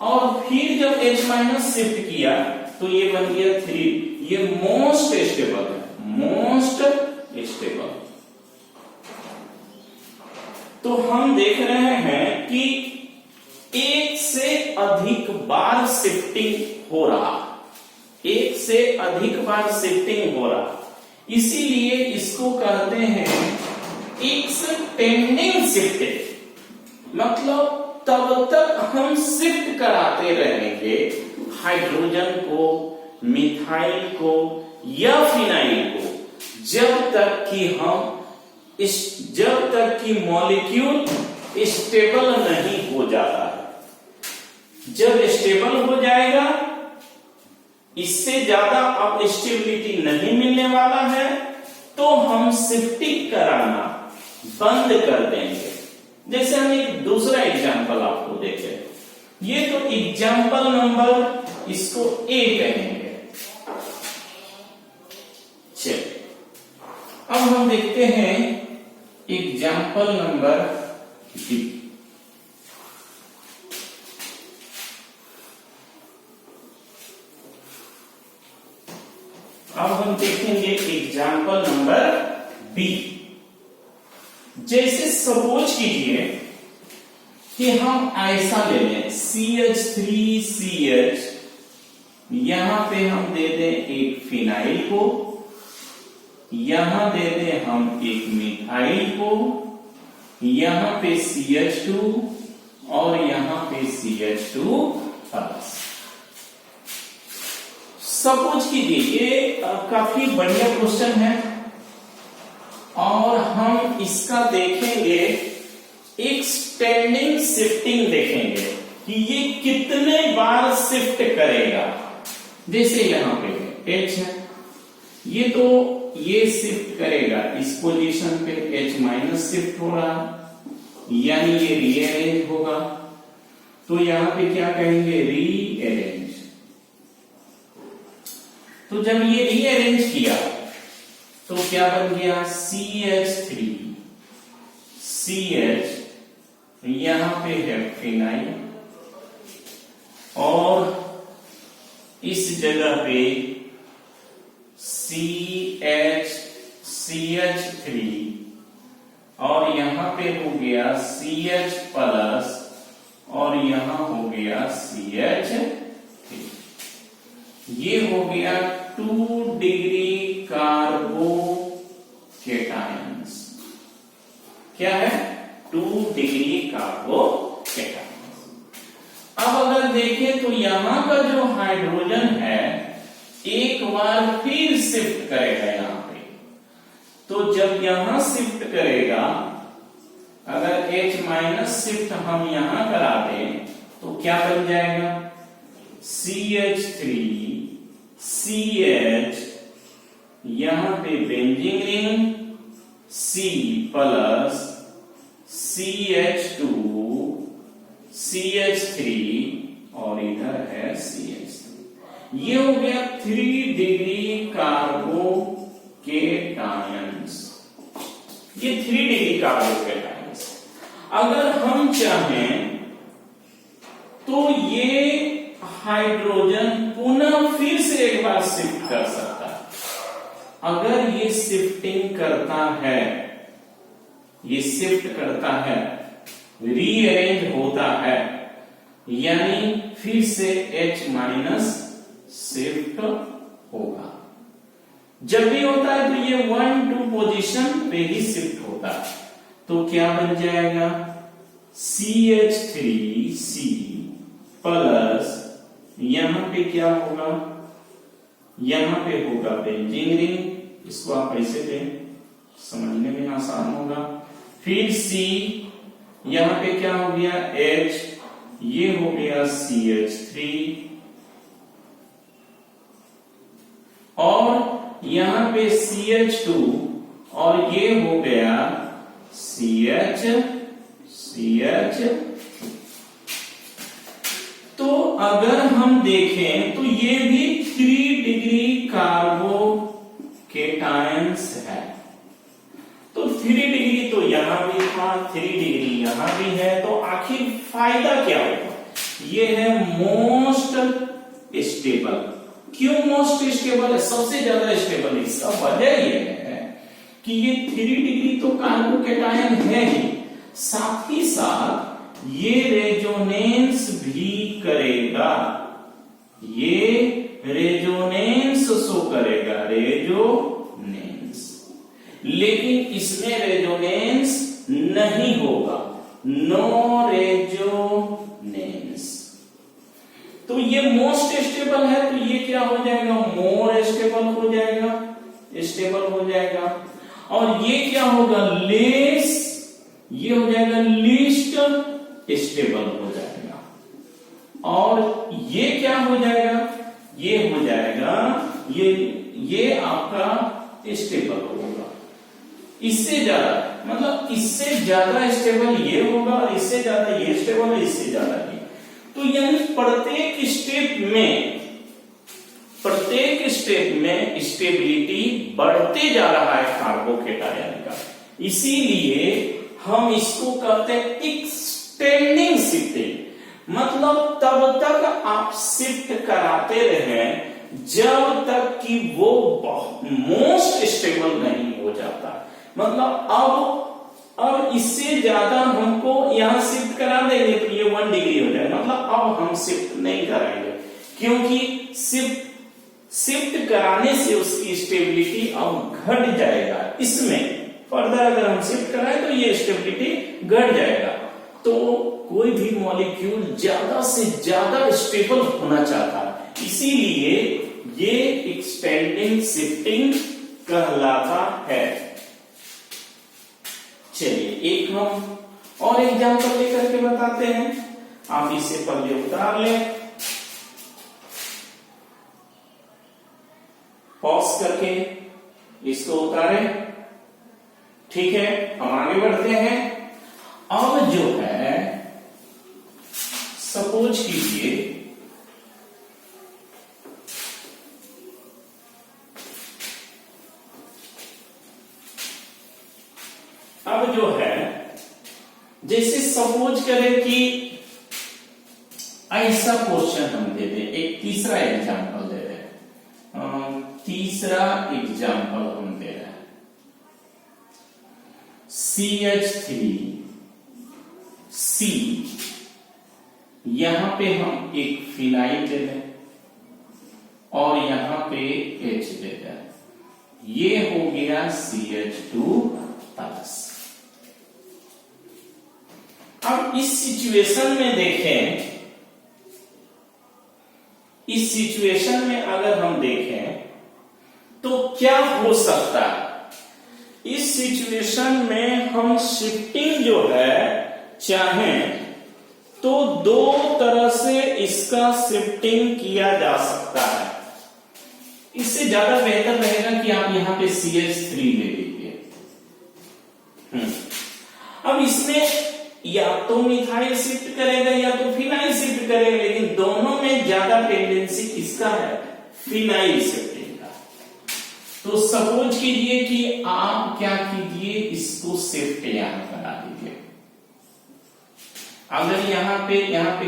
और फिर जब H- शिफ्ट किया तो ये बन गया 3, ये मोस्ट स्टेबल है, तो हम देख रहे हैं कि एक से अधिक बार शिफ्टिंग हो रहा, इसीलिए इसको कहते हैं एक्सटेंडिंग शिफ्टिंग। मतलब तब तक हम शिफ्ट कराते रहेंगे हाइड्रोजन को, मिथाइल को या फिनाइल को, जब तक कि मॉलिक्यूल स्टेबल नहीं हो जाता है। जब स्टेबल हो जाएगा, इससे ज्यादा अब स्टेबिलिटी नहीं मिलने वाला है, तो हम शिफ्टिंग कराना बंद कर देंगे। जैसे हम एक दूसरा एग्जांपल आपको देखें, ये तो एग्जाम्पल नंबर इसको ए कहेंगे। चलिए अब हम देखते हैं एग्जाम्पल नंबर बी। अब हम देखेंगे एग्जाम्पल नंबर बी। जैसे सपोज कीजिए कि हम ऐसा ले लें CH3CH, यहां पे हम दे दें एक फिनाइल को, यहां दे दें हम एक मिथाइल को, यहां पे CH2 और यहां पे CH2 प्लस। सपोज कीजिए ये काफी बढ़िया क्वेश्चन है और हम इसका देखेंगे एक स्टैंडिंग शिफ्टिंग देखेंगे कि ये कितने बार शिफ्ट करेगा। जैसे यहां पे H है, ये तो ये शिफ्ट करेगा इस पोजीशन पे, H माइनस शिफ्ट हो रहा यानी ये रीअरेंज होगा, तो यहां पे क्या कहेंगे रीअरेंज। तो जब ये रीअरेंज किया तो क्या बन गया CH3 CH, यहां पे है फिनाइल और इस जगह पे CH3 और यहां पे हो गया CH प्लस और यहां हो गया CH3। ये हो गया 2 डिग्री कार्बो केटायंस। क्या है 2 डिग्री कार्बो केटायंस। अब अगर देखें तो यहां का जो हाइड्रोजन है एक बार फिर शिफ्ट करेगा यहां पे, तो जब यहां शिफ्ट करेगा, अगर H माइनस शिफ्ट हम यहां करा दें तो क्या बन जाएगा CH3 CH, यहां पे benzene ring C plus CH2 CH3 और इधर है CH3। ये हो गया 3 डिग्री कार्बो केटायंस। ये 3 डिग्री कार्बो केटायंस। अगर हम चाहें तो ये हाइड्रोजन पुनः फिर से एक बार शिफ्ट कर सकता है। अगर ये शिफ्टिंग करता है, ये शिफ्ट करता है, रीअरेंज होता है, यानी फिर से H माइनस शिफ्ट होगा। जब भी होता है तो ये 1-2 पोजीशन पे ही शिफ्ट होता है, तो क्या बन जाएगा CH3C प्लस यहां पे क्या होगा, यहां पे होगा बेंजीन रिंग, इसको आप ऐसे दें समझने में आसान होगा। फिर C, यहां पे क्या हो गया H, ये हो गया CH3 और यहां पे CH2 और ये हो गया CH। तो अगर हम देखें तो ये भी 3 डिग्री कार्बो केटायंस है। तो 3 डिग्री तो यहां भी था, 3 डिग्री यहां भी है, तो आखिर फायदा क्या होगा? ये है मोस्ट स्टेबल। क्यों मोस्ट स्टेबल है, सबसे ज्यादा स्टेबल? इसका वजह ये है कि ये 3 डिग्री तो कार्बो केटायन है ही, साथ ही साथ ये रेजोनेंस भी करेगा, ये रेजोनेंस शो करेगा, रेजोनेंस, लेकिन इसमें रेजोनेंस नहीं होगा, नो रेजोनेंस। तो ये मोस्ट स्टेबल है, तो ये क्या हो जाएगा, मोर स्टेबल हो जाएगा, स्टेबल हो जाएगा। और ये क्या होगा, लेस, ये हो जाएगा लीस्ट स्टेबल हो जाएगा। और ये क्या हो जाएगा, ये हो जाएगा, ये आपका स्टेबल होगा। इससे ज्यादा, मतलब इससे ज्यादा स्टेबल ये होगा और इससे ज्यादा ये स्टेबल है, इससे ज्यादा ये। तो यानी प्रत्येक स्टेप में स्टेबिलिटी बढ़ते जा रहा है कार्बोकेटायन का। इसीलिए हम इसको कहते हैं एक्सटेंडिंग शिफ्टिंग। मतलब तब तक आप शिफ्ट कराते रहे जब तक कि वो मोस्ट स्टेबल नहीं हो जाता। मतलब अब इससे ज्यादा हमको यहां शिफ्ट करा देंगे तो ये 1 डिग्री हो जाएगा। मतलब अब हम शिफ्ट नहीं कराएंगे, क्योंकि शिफ्ट कराने से उसकी स्टेबिलिटी अब घट जाएगा। इसमें फर्दर अगर हम शिफ्ट कराएं तो ये स्टेबिलिटी घट जाएगा। तो कोई भी मॉलिक्यूल ज्यादा से ज्यादा स्टेबल होना चाहता है, इसीलिए ये एक्सटेंडिंग शिफ्टिंग कहलाता है। चलिए एक हम और एग्जांपल लेकर के बताते हैं। आप इसे पहले उतार लें, पॉज करके इसको उतारें। ठीक है, हम आगे बढ़ते हैं। अब जो है सपोज कीजिए अब जो है जैसे सपोज करें कि ऐसा क्वेश्चन हम दे दें। एक तीसरा एग्जांपल दे दें। तीसरा एग्जांपल हम दे रहे हैं CH3C। यहां पे हम एक फिनाइल दे दें और यहां पे H दे दें। ये हो गया CH2 प्लस। अब इस सिचुएशन में देखें, इस सिचुएशन में अगर हम देखें तो क्या हो सकता है। इस सिचुएशन में हम शिफ्टिंग जो है चाहें तो दो तरह से इसका शिफ्टिंग किया जा सकता है। इससे ज्यादा बेहतर रहेगा कि आप यहां पे CH3 ले लीजिए। अब इसमें या तो मिथाइल शिफ्ट करेगा या तो फिनाइल शिफ्ट करेगा, लेकिन दोनों में ज्यादा टेंडेंसी किसका है, फिनाइल शिफ्टिंग का। तो सपोज कीजिए कि आप क्या कीजिए, इसको शिफ्ट यहां करा दीजिए। अगर यहां पे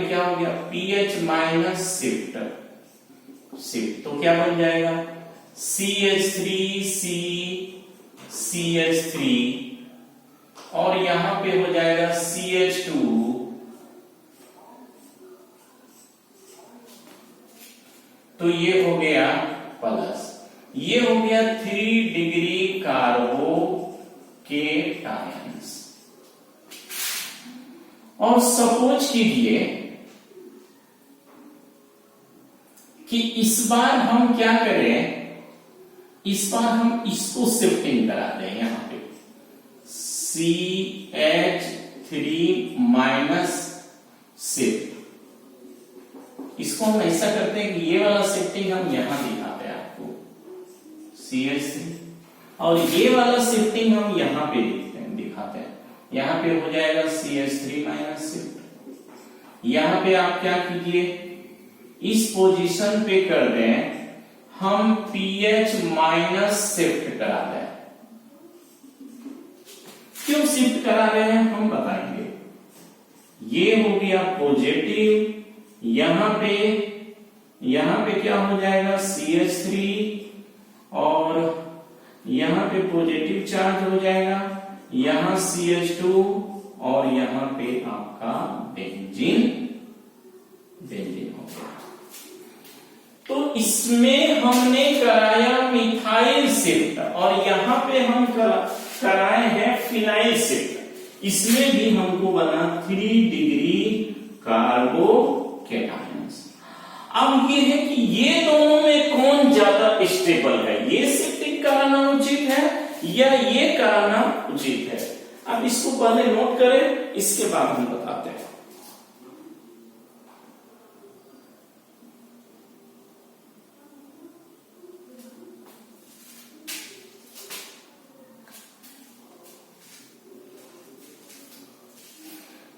क्या हो गया, पीएच माइनस शिफ्ट तो क्या बन जाएगा, CH3C CH3 और यहां पे हो जाएगा CH2 तो ये हो गया प्लस। ये हो गया 3 डिग्री कार्बो के टाइम्स। और सपोज कीजिए कि इस बार हम क्या करें, इस बार हम इसको शिफ्टिंग करा दें। यहां पे CH3 माइनस शिफ्ट, इसको हम ऐसा करते हैं कि ये वाला शिफ्टिंग हम यहां दिखाते हैं आपको CH3, और ये वाला शिफ्टिंग हम यहां पे दिखाते हैं। यहां पे हो जाएगा CH3 माइनस शिफ्ट। यहां पे आप क्या कीजिए, इस पोजीशन पे कर दें हम पीएच माइनस शिफ्ट करा दें। क्यों शिफ्ट करा रहे हैं हम बताएंगे। ये हो गया पॉजिटिव, यहां पे क्या हो जाएगा CH3 और यहां पे पॉजिटिव चार्ज हो जाएगा, यहां CH2 और यहां पे आपका बेंजीन हो गया। तो इसमें हमने कराया मिथाइल शिफ्ट और यहां पे हम कराए हैं फिनाइल शिफ्ट। इसमें भी हमको बना 3 डिग्री कार्बो कैटायंस। अब ये है कि ये दोनों में कौन ज्यादा स्टेबल है, ये शिफ्टिंग कराना उचित है या ये कराना उचित है। अब इसको पहले नोट करें, इसके बाद हम बताते हैं।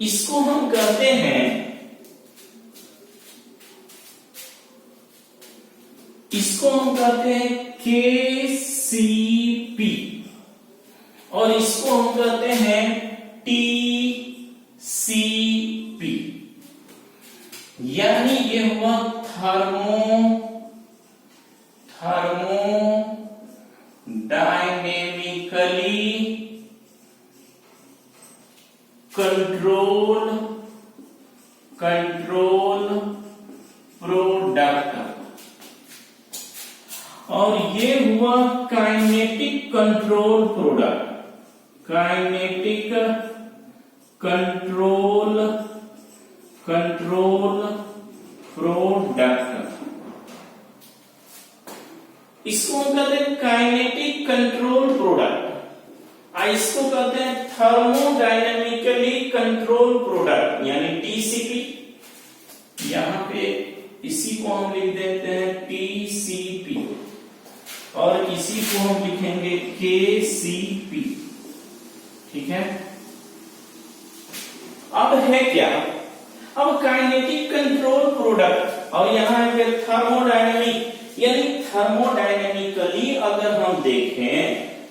इसको हम कहते हैं इसको हम कहते हैं KCP और इसको हम कहते हैं TCP। यानी ये हुआ थर्मोडायनेमिकली कंट्रोल प्रोडक्ट और ये हुआ kinetic control product. Kinetic control product इसको हम कहते हैं काइनेटिक कंट्रोल प्रोडक्ट, इसको कहते हैं थर्मोडायनेमिकली कंट्रोल प्रोडक्ट यानी TCP। यहां पे इसी को हम लिख देते हैं TCP और इसी को हम लिखेंगे KCP। ठीक है, अब है क्या, अब काइनेटिक कंट्रोल प्रोडक्ट और यहां है थर्मोडायनेमिक, यानी थर्मोडायनेमिकली अगर हम देखें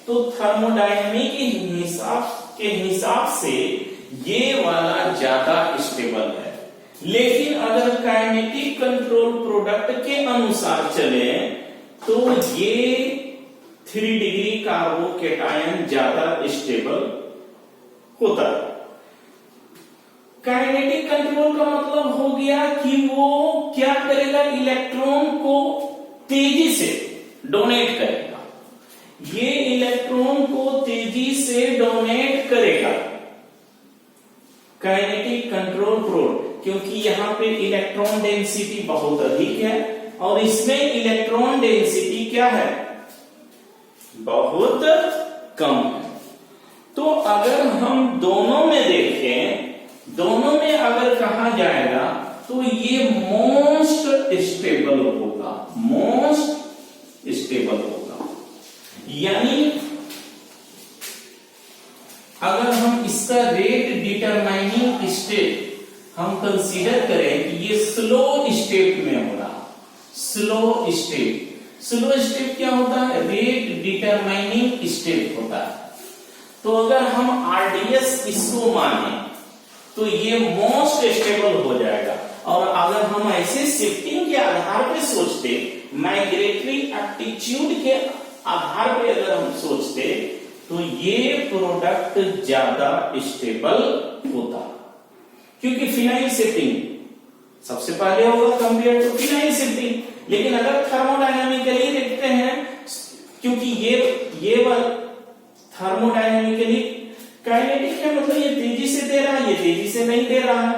तो थर्मोडायनेमिक के हिसाब से ये वाला ज्यादा स्टेबल है, लेकिन अगर काइनेटिक कंट्रोल प्रोडक्ट के अनुसार चले तो ये 3 डिग्री कार्बोकेटायन ज्यादा स्टेबल होता है। काइनेटिक कंट्रोल का मतलब हो गया कि वो क्या करेगा, इलेक्ट्रॉन को तेजी से डोनेट करेगा, ये इलेक्ट्रॉन को तेजी से डोनेट करेगा काइनेटिक कंट्रोल प्रोडक्ट, क्योंकि यहां पे इलेक्ट्रॉन डेंसिटी बहुत अधिक है और इसमें इलेक्ट्रॉन डेंसिटी क्या है, बहुत कम है। तो अगर हम दोनों में देखें, दोनों में अगर कहा जाएगा तो ये मोस्ट स्टेबल होगा, मोस्ट स्टेबल होगा। यानी अगर हम इसका रेट डिटरमाइनिंग स्टेप हम कंसीडर करें कि ये स्लो स्टेप में हो रहा, स्लो स्टेप क्या होता है, रेट डिटरमाइनिंग स्टेप होता है। तो अगर हम RDS इसको माने तो ये मोस्ट स्टेबल हो जाएगा। और अगर हम ऐसे शिफ्टिंग के आधार पे सोचते, माइग्रेटरी एप्टीट्यूड के आधार पे अगर हम सोचते तो ये प्रोडक्ट ज्यादा स्टेबल होता, क्योंकि फिनाइल शिफ्टिंग सबसे पहले होगा कंपेयर टू फिनाइल शिफ्टिंग। लेकिन अगर थर्मोडायनेमिकली देखते हैं, क्योंकि ये वाला थर्मोडायनेमिकली काइनेटिक है, मतलब ये तेजी से दे रहा है, ये तेजी से नहीं दे रहा है,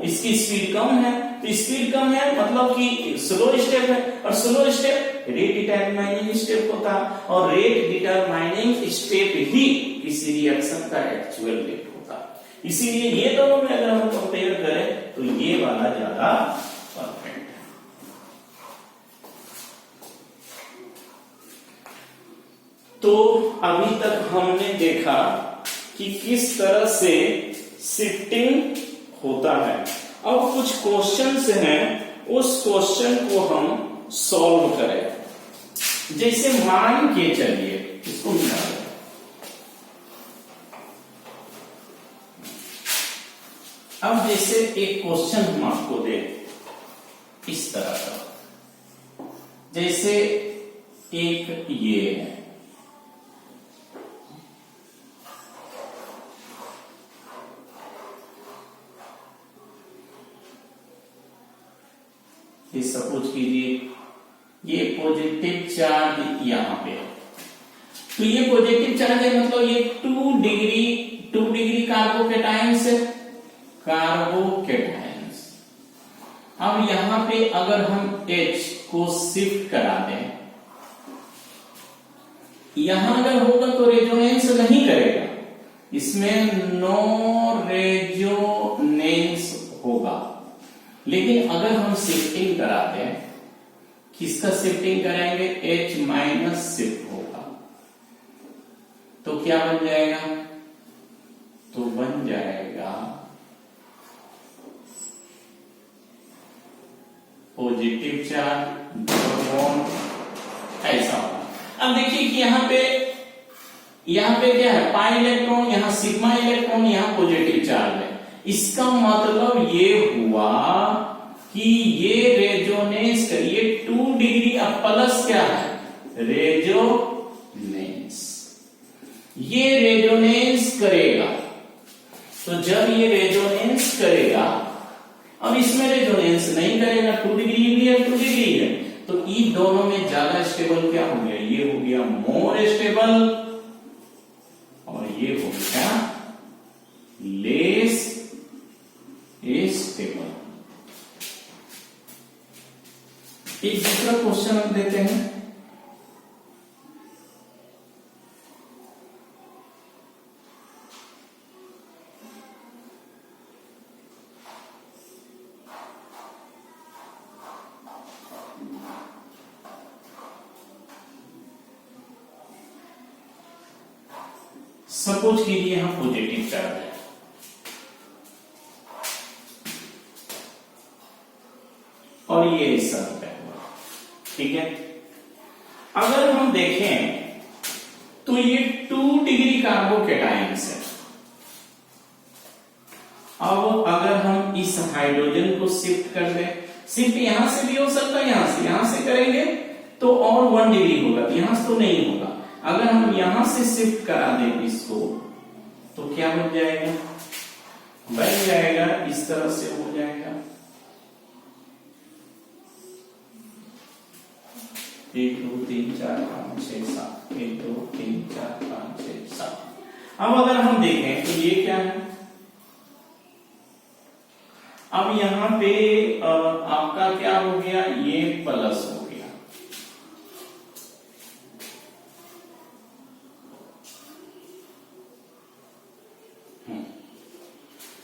इसकी स्पीड कम है, तो स्पीड कम है मतलब कि स्लो स्टेप है, और slow step rate determining step होता है, और रेट डिटरमाइनिंग स्टेप ही किसी रिएक्शन का एक्चुअल रेट होता है। इसीलिए ये दोनों में अगर हम कंपेयर करें तो ये वाला ज्यादा परफेक्ट है। तो अभी तक हमने देखा कि किस तरह से शिफ्टिंग होता है। अब कुछ क्वेश्चंस हैं, उस क्वेश्चन को हम सॉल्व करें। जैसे मान के चलिए इसको मिला दें, अब जैसे एक क्वेश्चन हम आपको दें इस तरह का, जैसे एक ये है, ये सपोज कीजिए ये पॉजिटिव चार्ज यहां पे है, तो ये पॉजिटिव चार्ज है, मतलब ये 2 डिग्री कार्बोकेटायंस। अब यहां पे अगर हम H को शिफ्ट करा दें, यहां अगर होगा तो रेजोनेंस नहीं करेगा, इसमें नो रेजोनेंस होगा। लेकिन अगर हम शिफ्टिंग करा दें, किसका शिफ्टिंग कराएंगे, H माइनस शिफ्ट होगा, तो क्या बन जाएगा, तो बन जाएगा पॉजिटिव चार्ज डबल बॉन्ड ऐसा होगा। अब देखिए कि यहाँ पे क्या है, पाई इलेक्ट्रॉन, यहाँ सिग्मा इलेक्ट्रॉन, यहाँ पॉजिटिव चार्ज है। इसका मतलब ये हुआ कि ये रेजोनेंस करिए 2 डिग्री। अब प्लस क्या है, रेजोनेंस, ये रेजोनेंस करेगा। तो जब ये रेजोनेंस करेगा, अब इसमें रेजोनेंस नहीं करेगा, 2 डिग्री भी है 2 डिग्री है, तो इन दोनों में ज्यादा स्टेबल क्या हो गया, ये हो गया मोर स्टेबल, और ये हो गया लेस स्टेबल। एक दूसरा क्वेश्चन हम देते हैं। सपोज कीजिए हम पॉजिटिव चार्ज है और ये ऐसा होता है, ठीक है। अगर हम देखें तो ये 2 डिग्री कार्बोकैटायंस है। अब अगर हम इस हाइड्रोजन को शिफ्ट कर दें, शिफ्ट यहां से भी हो सकता है, यहां से करेंगे तो और 1 डिग्री होगा, यहां से तो नहीं होगा। अगर हम यहां से शिफ्ट करा दें इसको तो क्या बन जाएगा, बन जाएगा इस तरह से हो जाएगा 1 2 3 4 5 6 7, 1 2 3 4 5 6 7। अब अगर हम देखें तो ये क्या है, अब यहां पे आपका क्या हो गया, ये प्लस हो गया,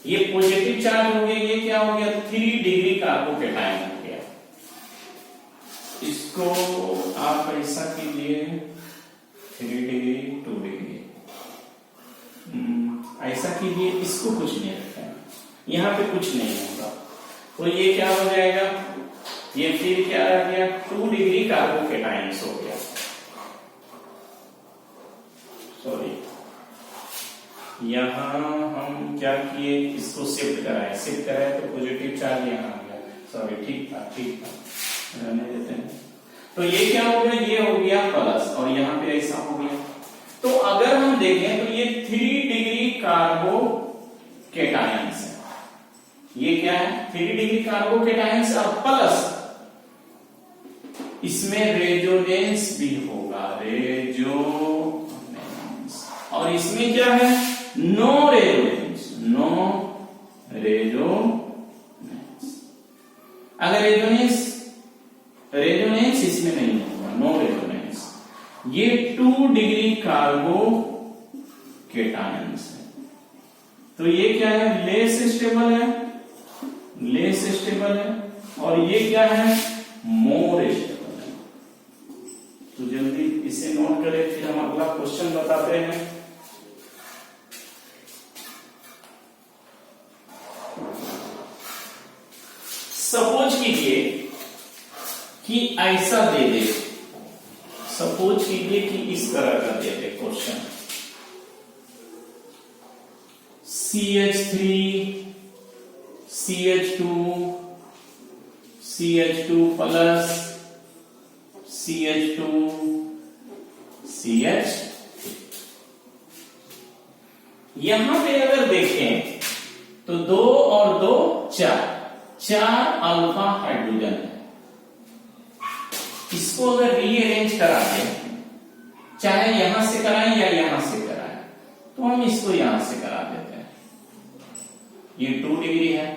ये पॉजिटिव चार्ज हो गया, ये क्या हो गया 3 डिग्री कार्बोकैटायन हो गया। इसको आप ऐसा कीजिए 3 डिग्री 2 डिग्री ऐसा कीजिए, इसको कुछ नहीं रखा है, यहां पे कुछ नहीं होगा, तो ये क्या हो जाएगा, ये फिर क्या आ गया 2 डिग्री कार्बोकैटायंस हो गया। सॉरी, यहां हम क्या किए, इसको शिफ्ट कराए तो पॉजिटिव चार्ज यहां आ गया। सॉरी, ठीक था रहने देते हैं। तो ये क्या हो गया, ये हो गया प्लस, और यहां पे ऐसा हो गया। तो अगर हम देखें तो ये 3 डिग्री कार्बोकैटायंस है, ये क्या है 3 डिग्री कार्बोकैटायंस और प्लस इसमें रेजोनेंस भी होगा, रेजोनेंस, और इसमें क्या है नो रेजोनेंस, नो रेजोनेंस। अगर रेजोनेंस इसमें नहीं होगा, नो रेजोनेंस। ये 2 डिग्री कार्बोकैटायंस है, तो ये क्या है लेस स्टेबल है, और ये क्या है मोर स्टेबल है। तो जल्दी इसे नोट करें, फिर हम अगला क्वेश्चन बताते हैं। सपोज कीजिए कि ऐसा दे दे, सपोज कीजिए कि इस तरह का दे दे question, CH3 CH2 CH2 plus CH2 CH। यहां पे अगर देखें तो 2 और 2 4 अल्फा हाइड्रोजन है। इसको अगर रीअरेंज करा दे, चाहे यहां से कराएं या यहां से कराएं, तो हम इसको यहां से करा देते हैं। ये 2 डिग्री है,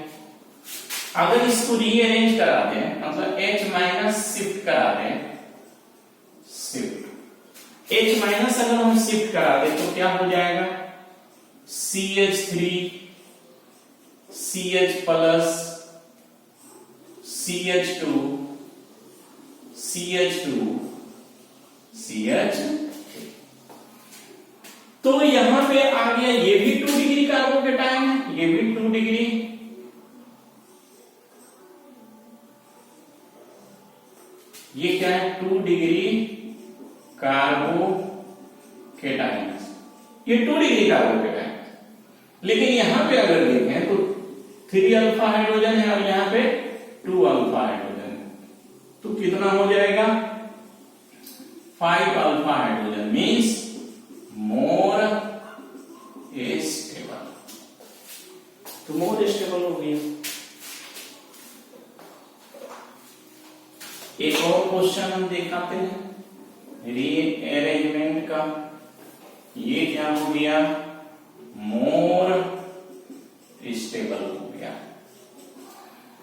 अगर इसको रीअरेंज करा दें, मतलब H माइनस शिफ्ट करा दें, शिफ्ट H माइनस अगर हम शिफ्ट करा दें तो क्या हो जाएगा CH3 CH plus CH2 CH2 CH। तो यहां पे आ गया, ये भी 2 डिग्री कार्बोकैटायन है, ये भी 2 डिग्री, ये क्या है 2 डिग्री कार्बोकेटायंस, ये 2 डिग्री कार्बोकेटायंस। लेकिन यहां पे अगर देखें तो 3 अल्फा हाइड्रोजन है और यहां पे 2 अल्फा हाइड्रोजन है, तो कितना हो जाएगा 5 alpha hydrogen, means more stable. तो मोर स्टेबल हो गया। एक और क्वेश्चन हम दिखाते हैं रीअरेंजमेंट का। ये क्या हो गया मोर स्टेबल हो गया।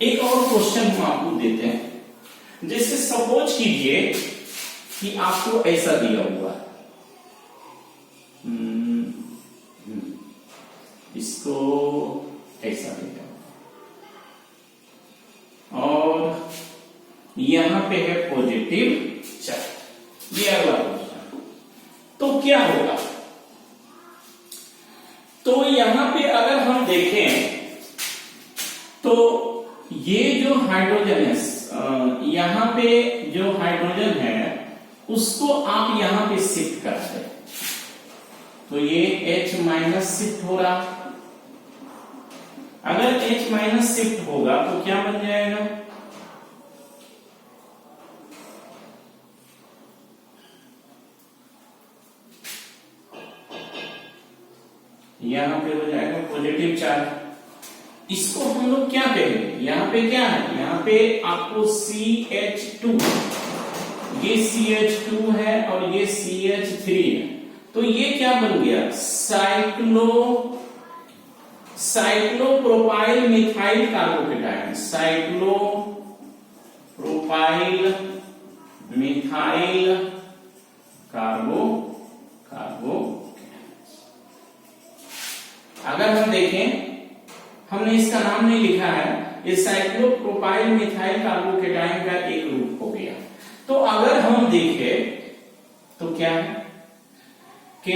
एक और क्वेश्चन हम आपको देते हैं, जैसे सपोज कीजिए कि आपको ऐसा दिया हुआ है, इसको ऐसा दिया और यहां पे है पॉजिटिव चार्ज। ये अगला क्वेश्चन, तो क्या होगा? तो यहां पे अगर हम देखें तो ये जो हाइड्रोजन है, यहां पे जो हाइड्रोजन है उसको आप यहां पे शिफ्ट करते हैं, तो ये H माइनस शिफ्ट हो रहा। अगर H माइनस शिफ्ट होगा तो क्या बन जाएगा? यहां पे हो जाएगा पॉजिटिव चार्ज। इसको हम लोग क्या कहेंगे? यहां पे क्या है? यहां पे आपको CH2, ये CH2 है और ये CH3 है, तो ये क्या बन गया cyclopropyl methyl carbocation, cyclopropyl methyl carbocation. अगर हम देखें, हमने इसका नाम नहीं लिखा है, ये साइक्लोप्रोपाइल मिथाइल कार्बोकेटायन का एक रूप हो गया। तो अगर हम देखें तो क्या है कि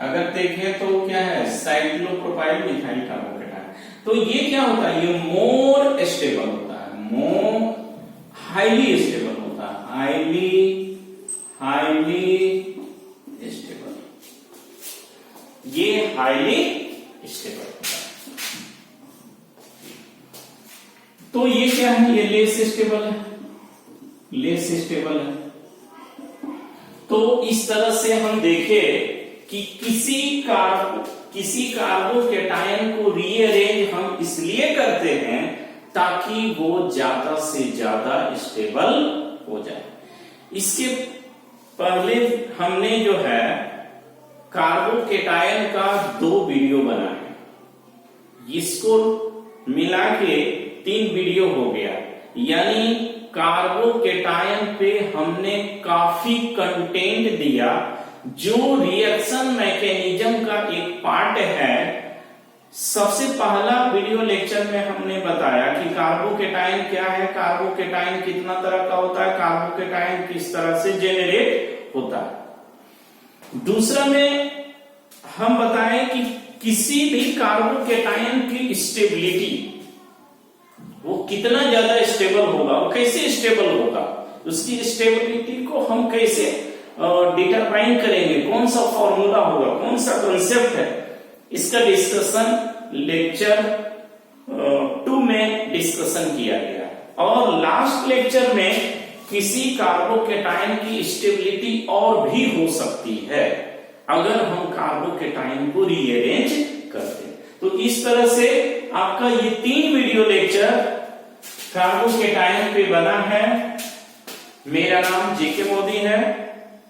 अगर देखें तो क्या है साइक्लोप्रोपाइल मिथाइल कार्बोकेटायन, तो ये क्या होता है? ये मोर स्टेबल होता है, मोर हाईली स्टेबल होता है, हाईली स्टेबल, ये हाईली स्टेबल होता है। तो ये क्या है? ये लेस स्टेबल है, लेस स्टेबल है। तो इस तरह से हम देखें कि किसी कार्बोकेटायन को रीअरेंज हम इसलिए करते हैं ताकि वो ज्यादा से ज्यादा स्टेबल हो जाए। इसके पहले हमने जो है कार्बोकेटायन का 2 वीडियो बनाए, इसको मिला के 3 वीडियो हो गया, यानी कार्बोकेटायन पे हमने काफी कंटेंट दिया जो रिएक्शन मैकेनिज्म का एक पार्ट है। सबसे पहला वीडियो लेक्चर में हमने बताया कि कार्बोकेटायन क्या है, कार्बोकेटायन कितना तरह का होता है, कार्बोकेटायन किस तरह से जेनरेट होता है। दूसरा में हम बताएं कि किसी भी कार्बोकेटायन की स्टेबिलिटी, वो कितना ज्यादा स्टेबल होगा, वो कैसे स्टेबल होगा, उसकी स्टेबिलिटी को हम कैसे डिटरमाइन करेंगे, कौन सा फॉर्मूला होगा, कौन सा कंसेप्ट है, इसका डिस्कशन लेक्चर 2 में डिस्कशन किया गया। और लास्ट लेक्चर में किसी कार्बोकेटायन की स्टेबिलिटी और भी हो सकती है अगर हम कार्बोकेटायन को रीअरेंज करते हैं। तो इस तरह से आपका ये 3 वीडियो लेक्चर कार्बोकेटायन पे बना है। मेरा नाम जेके मोदी है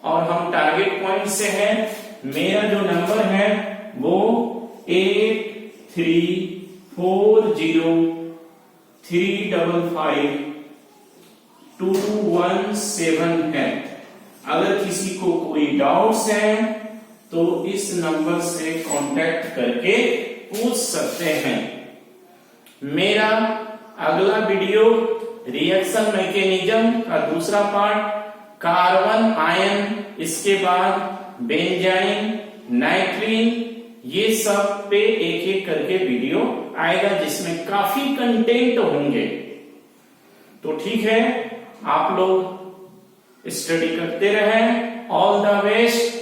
और हम टारगेट पॉइंट से हैं। मेरा जो नंबर है वो 8340355217 है। अगर किसी को कोई डाउट्स हैं तो इस नंबर से कांटेक्ट करके पूछ सकते हैं। मेरा अगला वीडियो रिएक्शन मैकेनिज्म का दूसरा पार्ट, कार्बन आयन, इसके बाद बेंजाइन, नाइट्रीन, ये सब पे एक एक करके वीडियो आएगा जिसमें काफी कंटेंट होंगे। तो ठीक है, आप लोग स्टडी करते रहें। All the best.